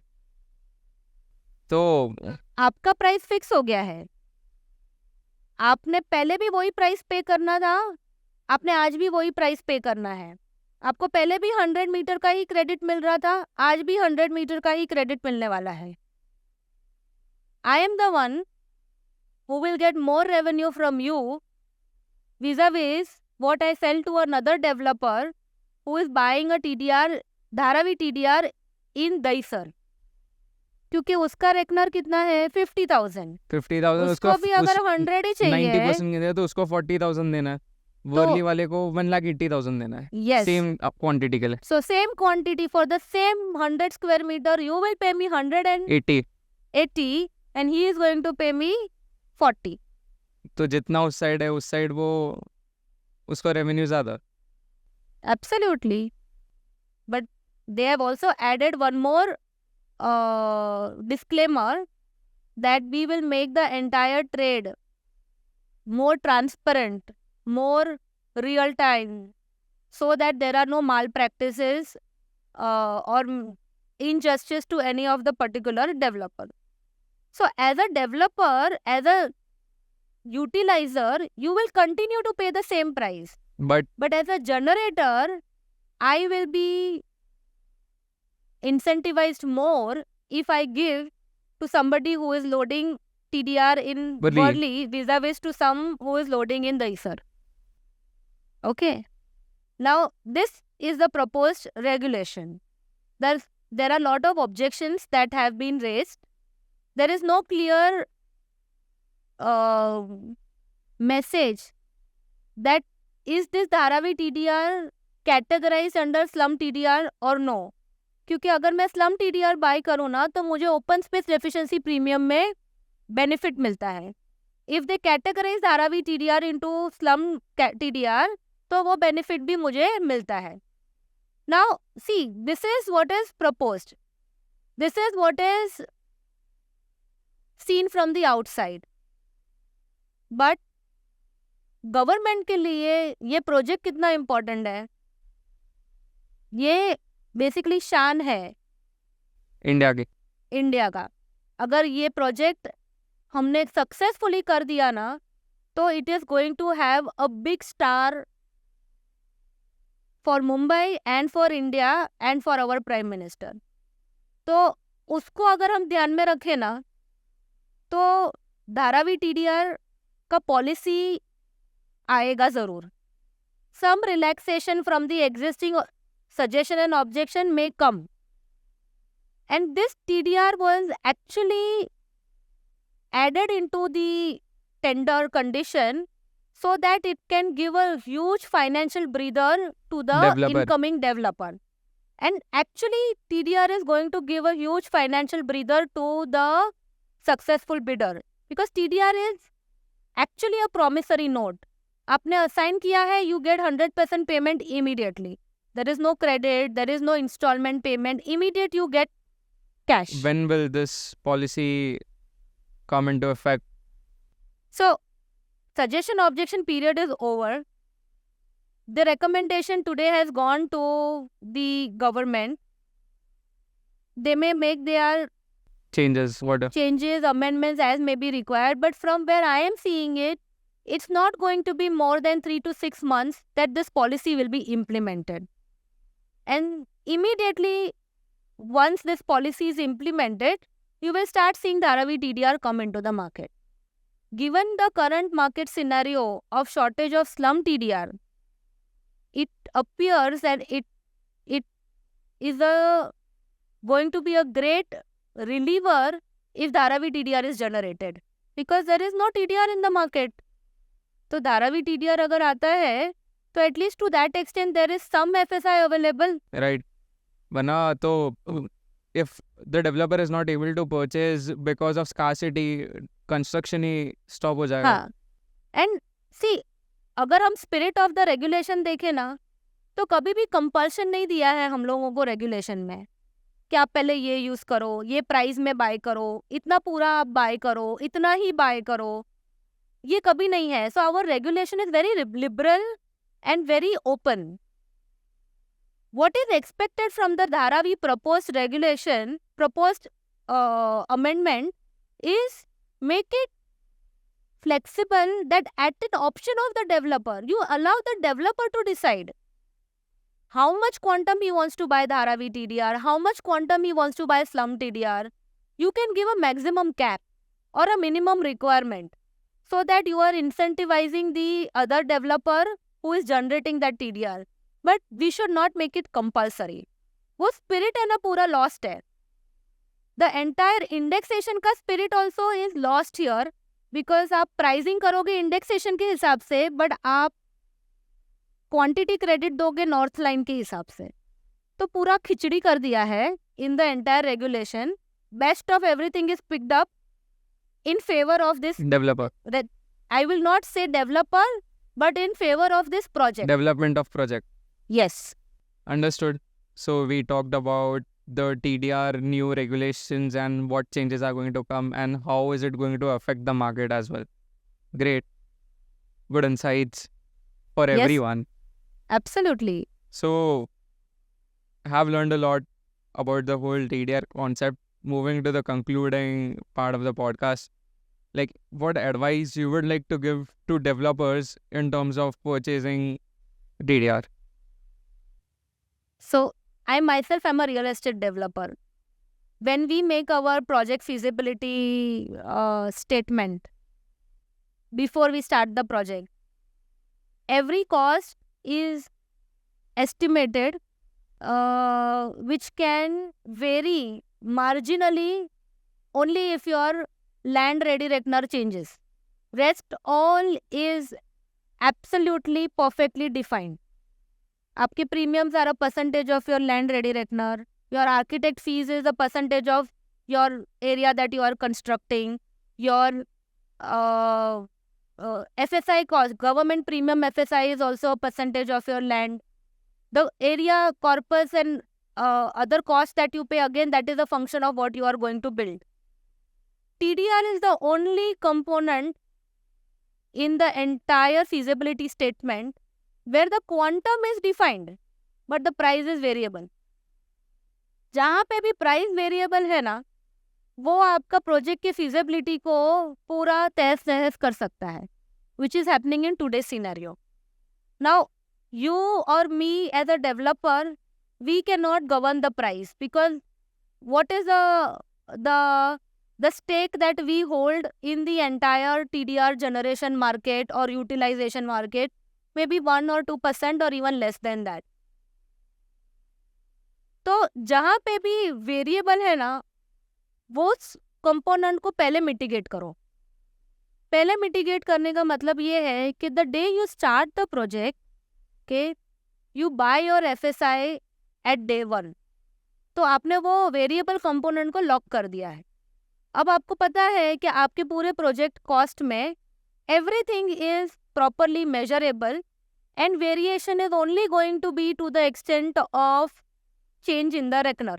तो आपका price fix हो गया है. आपने पहले भी वही price पे करना था, आपने आज भी वही प्राइस पे करना है. आपको पहले भी 100 मीटर का ही क्रेडिट मिल रहा था, आज भी 100 मीटर का ही क्रेडिट मिलने वाला है. I am the one who will get more revenue from you vis-a-vis what I sell to another developer who is buying a TDR, Dharavi TDR in Dahisar. क्योंकि उसका रेकनर कितना है 50,000. 50,000 उसको भी अगर 100 ही चाहिए 90% देना है तो उसको 40,000 देना है. वर्ली वाले को 1,80,000 देना है. yes, सेम क्वांटिटी के लिए. so same quantity for the same 100 square meter you will pay me 180 80. and he is going to pay me 40. तो जितना उस साइड है उस साइड वो उसका रेवेन्यू ज्यादा. Absolutely. But they have also added one more disclaimer that we will make the entire trade more transparent, more real time, so that there are no malpractices or injustice to any of the particular developer. So as a developer, as a utilizer, you will continue to pay the same price. But as a generator, I will be incentivized more if I give to somebody who is loading TDR in Worli. Worli vis-a-vis to some who is loading in Dahisar. Okay. Now, this is the proposed regulation. There are a lot of objections that have been raised. There is no clear message that is this Dharavi TDR categorized under slum TDR or no. क्योंकि अगर मैं slum TDR bye करूँ ना, तो मुझे open space deficiency premium में benefit मिलता है. If they categorize Dharavi TDR into slum TDR, तो वो बेनिफिट भी मुझे मिलता है. Now see, this is what is proposed, this is what is seen from the outside, but government के लिए ये प्रोजेक्ट कितना इम्पोर्टेंट है, ये बेसिकली शान है इंडिया का. अगर ये प्रोजेक्ट हमने सक्सेसफुली कर दिया ना, तो it is going to have a big star for Mumbai and for India and for our prime minister. तो उसको अगर हम ध्यान में रखें ना, तो धारावी TDR का पॉलिसी आएगा जरूर. Some relaxation from the existing suggestion and objection may come, and this TDR was actually added into the tender condition so that it can give a huge financial breather to the incoming developer. And actually, TDR is going to give a huge financial breather to the successful bidder because TDR is actually a promissory note. आपने assign किया है, you get 100% payment immediately. There is no credit, there is no installment payment. Immediate you get cash. When will this policy come into effect? So, suggestion objection period is over. The recommendation today has gone to the government. They may make their Changes, what? changes, amendments as may be required, but from where I am seeing it, it's not going to be more than 3 to 6 months that this policy will be implemented. And immediately, once this policy is implemented, you will start seeing Dharavi TDR come into the market. Given the current market scenario of shortage of slum TDR, it appears that it is going to be a great reliever if Dharavi TDR is generated. Because there is no TDR in the market. So Dharavi TDR अगर आता है, तो at least to that extent there is some FSI available. Right. Vana, तो if the developer is not able to purchase because of scarcity, construction he stop हो जाएगा. हाँ. And see, अगर हम spirit of the regulation देखें ना, तो कभी भी compulsion नहीं दिया है हम लोगों को regulation में कि आप पहले ये यूज करो, ये प्राइस में बाय करो, इतना पूरा आप बाय करो, इतना ही बाय करो, ये कभी नहीं है. So our regulation is very liberal and very open. What is expected from the Dharavi proposed regulation, proposed amendment is make it flexible that at an option of the developer, you allow the developer to decide how much quantum he wants to buy Dharavi TDR, how much quantum he wants to buy slum TDR. You can give a maximum cap or a minimum requirement so that you are incentivizing the other developer who is generating that TDR. But we should not make it compulsory. वो spirit है ना पूरा lost है. The entire indexation का spirit also is lost here because आप pricing करोगे indexation के हिसाब से, but आप quantity credit दोगे north line के हिसाब से. तो पूरा खिचड़ी कर दिया है in the entire regulation. Best of everything is picked up in favor of this Developer. I will not say developer, but in favor of this project. Development of project. Yes. Understood. So we talked about the TDR new regulations and what changes are going to come and how is it going to affect the market as well. Great. Good insights for Yes. everyone. Absolutely. So I have learned a lot about the whole TDR concept. Moving to the concluding part of the podcast, like what advice you would like to give to developers in terms of purchasing TDR? So, I myself am a real estate developer. When we make our project feasibility statement before we start the project, every cost is estimated, which can vary marginally only if your land ready reckoner changes. Rest all is absolutely perfectly defined. आपके premiums are a percentage of your land ready reckoner. Your architect fees is a percentage of your area that you are constructing. Your FSI cost, government premium FSI is also a percentage of your land. The area, corpus and other costs that you pay, again, that is a function of what you are going to build. TDR is the only component in the entire feasibility statement where the quantum is defined, but the price is variable. जहाँ पे भी price variable है ना, वो आपका project की feasibility को पूरा तहस नहस कर सकता है, which is happening in today's scenario. Now, you or me as a developer, we cannot govern the price because what is the stake that we hold in the entire TDR generation market or utilization market? Maybe 1 or 2% or even less than that. तो जहाँ पे भी variable है ना, वो component को पहले mitigate करो. पहले मिटिगेट करने का मतलब ये है कि the day you start the project, okay, you buy your FSI at day 1, तो आपने वो वेरिएबल कंपोनेंट को लॉक कर दिया है। अब आपको पता है कि आपके पूरे प्रोजेक्ट कॉस्ट में everything is properly measurable and variation is only going to be to the extent of change in the reckoner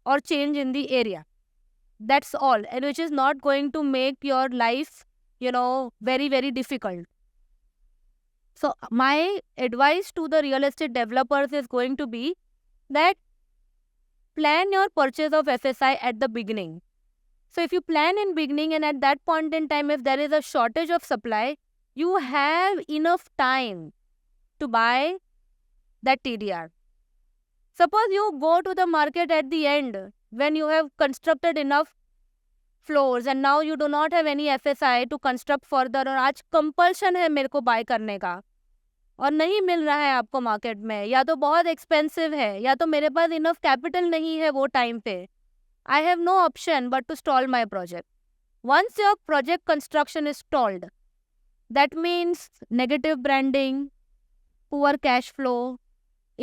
or change in the area. That's all, and which is not going to make your life, very, very difficult. So my advice to the real estate developers is going to be that plan your purchase of FSI at the beginning. So if you plan in beginning and at that point in time, if there is a shortage of supply, you have enough time to buy that TDR. Suppose you go to the market at the end when you have constructed enough floors and now you do not have any FSI to construct further, और आज compulsion है मेरे को buy करने का और नहीं मिल रहा है आपको मार्केट में, या तो बहुत एक्सपेंसिव है या तो मेरे पास इनफ कैपिटल नहीं है वो टाइम पे, I have no option but to stall my project. Once your project construction is stalled, that means negative branding, poor cash flow,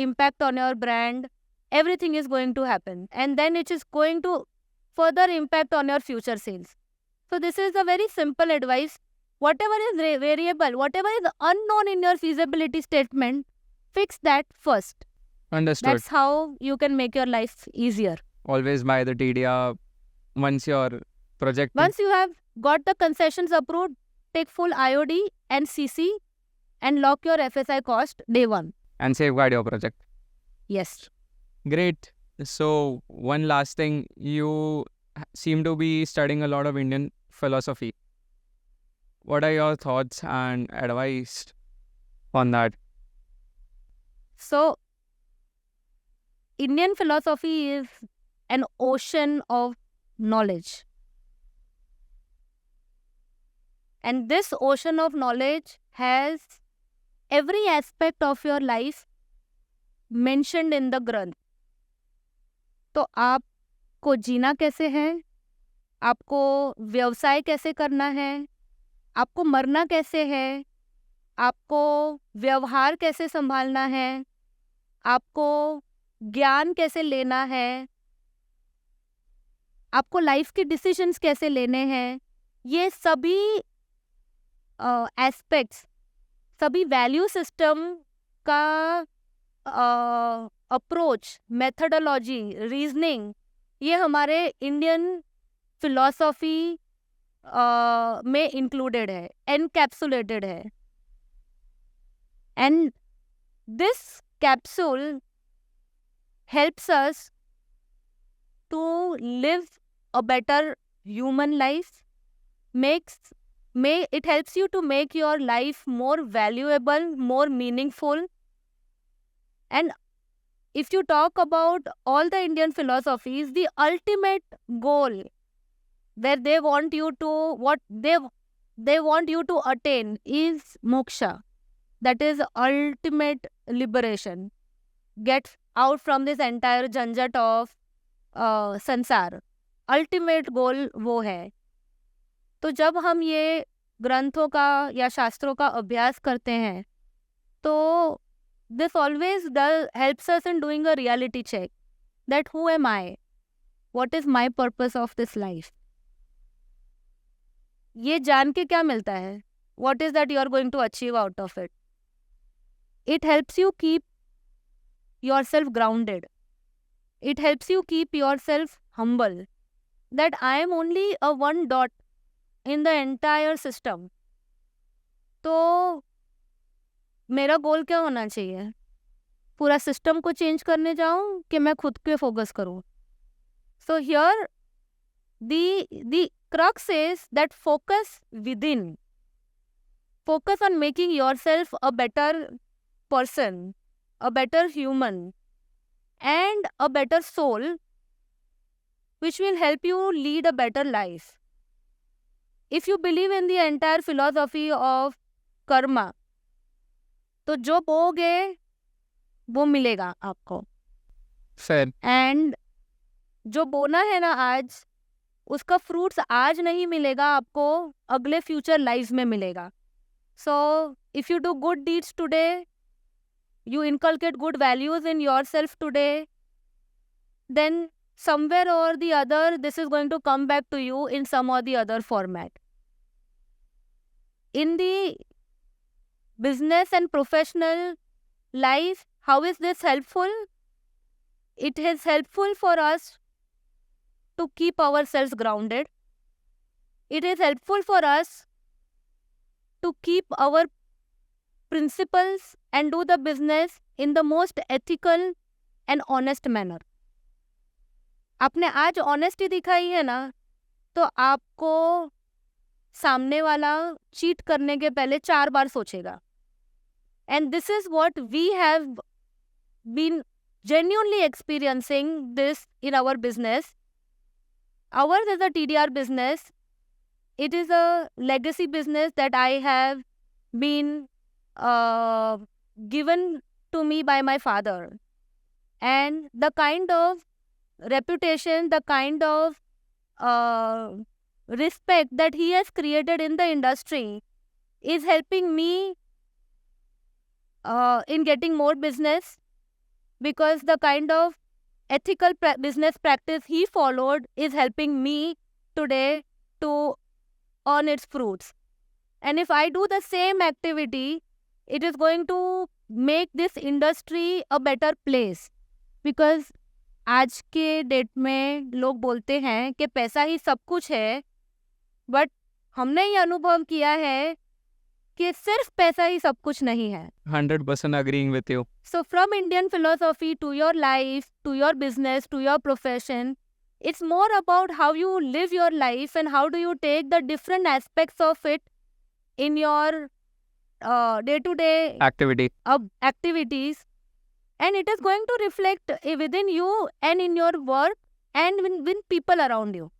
impact on your brand, everything is going to happen, and then it is going to further impact on your future sales. So this is a very simple advice. Whatever is variable, whatever is unknown in your feasibility statement, fix that first. Understood. That's how you can make your life easier. Always buy the TDR once your project... Once you have got the concessions approved, take full IOD and CC and lock your FSI cost day 1. And safeguard your project. Yes. Great. So one last thing, you seem to be studying a lot of Indian philosophy. What are your thoughts and advice on that? So Indian philosophy is an ocean of knowledge. And this ocean of knowledge has every aspect of your life mentioned in the ग्रंथ. तो आपको जीना कैसे है, आपको व्यवसाय कैसे करना है, आपको मरना कैसे है, आपको व्यवहार कैसे संभालना है, आपको ज्ञान कैसे लेना है, आपको लाइफ के डिसीजंस कैसे लेने हैं, ये सभी एस्पेक्ट्स, सभी वैल्यू सिस्टम का अप्रोच, मेथडोलॉजी, रीजनिंग, ये हमारे इंडियन फिलॉसफी में इंक्लूडेड है, एनकैप्सुलेटेड है. And this capsule helps us to live a better human life, it helps you to make your life more valuable, more meaningful. And if you talk about all the Indian philosophies, the ultimate goal where they want you to, what they want you to attain is moksha. That is ultimate liberation. Get out from this entire झंझट of संसार. Ultimate goal वो है. तो जब हम ये ग्रंथों का या शास्त्रों का अभ्यास करते हैं, तो this always helps us in doing a reality check that who am I, what is my purpose of this life. ये जान के क्या मिलता है, what is that you are going to achieve out of it. It helps you keep yourself grounded. It helps you keep yourself humble, that I am only a one dot in the entire system. तो मेरा गोल क्या होना चाहिए, पूरा system को change करने जाऊं कि मैं खुद पे फोकस करूं. So here the crux is that focus within. Focus on making yourself a better person, a better human, and a better soul, which will help you lead a better life. If you believe in the entire philosophy of karma, तो जो बोगे वो मिलेगा आपको. Fair. And जो बोना है ना आज, उसका फ्रूट्स आज नहीं मिलेगा आपको, अगले फ्यूचर लाइफ में मिलेगा. So if you do good deeds today, you inculcate good values in yourself today, then somewhere or the other, this is going to come back to you in some or the other format. In the business and professional life, how is this helpful? It is helpful for us to keep ourselves grounded. It is helpful for us to keep our principles and do the business in the most ethical and honest manner. आपने आज honesty दिखाई है ना, तो आपको सामने वाला cheat करने के पहले 4 बार सोचेगा. And this is what we have been genuinely experiencing this in our business. Ours is a TDR business. It is a legacy business that I have been given to me by my father. And the kind of reputation, the kind of respect that he has created in the industry is helping me in getting more business, because the kind of ethical business practice he followed is helping me today to earn its fruits. And if I do the same activity, it is going to make this industry a better place. Because आज के date में लोग बोलते हैं कि पैसा ही सब कुछ है, बट हमने ये अनुभव किया है कि सिर्फ पैसा ही सब कुछ नहीं है. 100% agreeing with you. So from Indian philosophy to your life, to your business, to your profession, it's more about how you live your life and how do you take the different aspects of it in your day-to-day activities. And it is going to reflect within you and in your work and with people around you.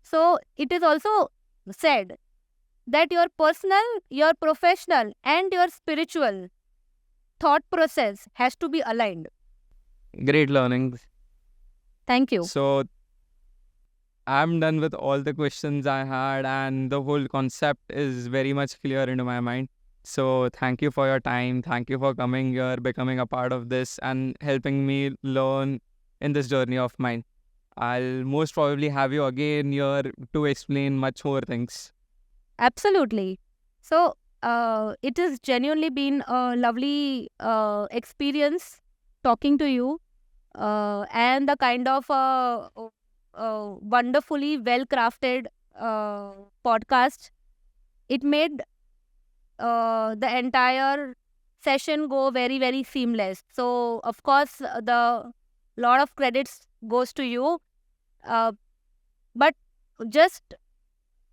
So it is also said that your personal, your professional and your spiritual thought process has to be aligned. Great learning. Thank you. So I'm done with all the questions I had, and the whole concept is very much clear into my mind. So thank you for your time. Thank you for coming here, becoming a part of this and helping me learn in this journey of mine. I'll most probably have you again here to explain much more things. Absolutely. So it has genuinely been a lovely experience talking to you, and the kind of wonderfully well-crafted podcast. It made the entire session go very, very seamless. So, of course, the lot of credits goes to you. But just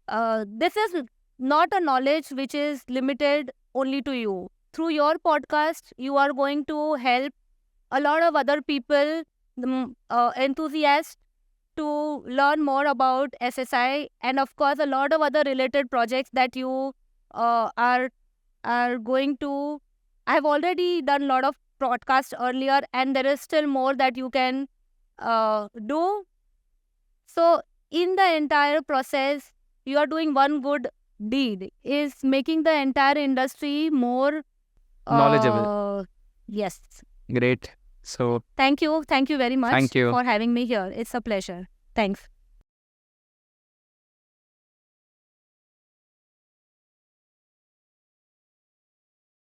this is not a knowledge which is limited only to you. Through your podcast, you are going to help a lot of other people, enthusiasts, to learn more about SSI, and of course a lot of other related projects that you are going to. I have already done a lot of podcasts earlier, and there is still more that you can do. So in the entire process, you are doing one good deed, is making the entire industry more knowledgeable. Yes. Great. So thank you very much Thank you. for having me here. It's a pleasure. Thanks.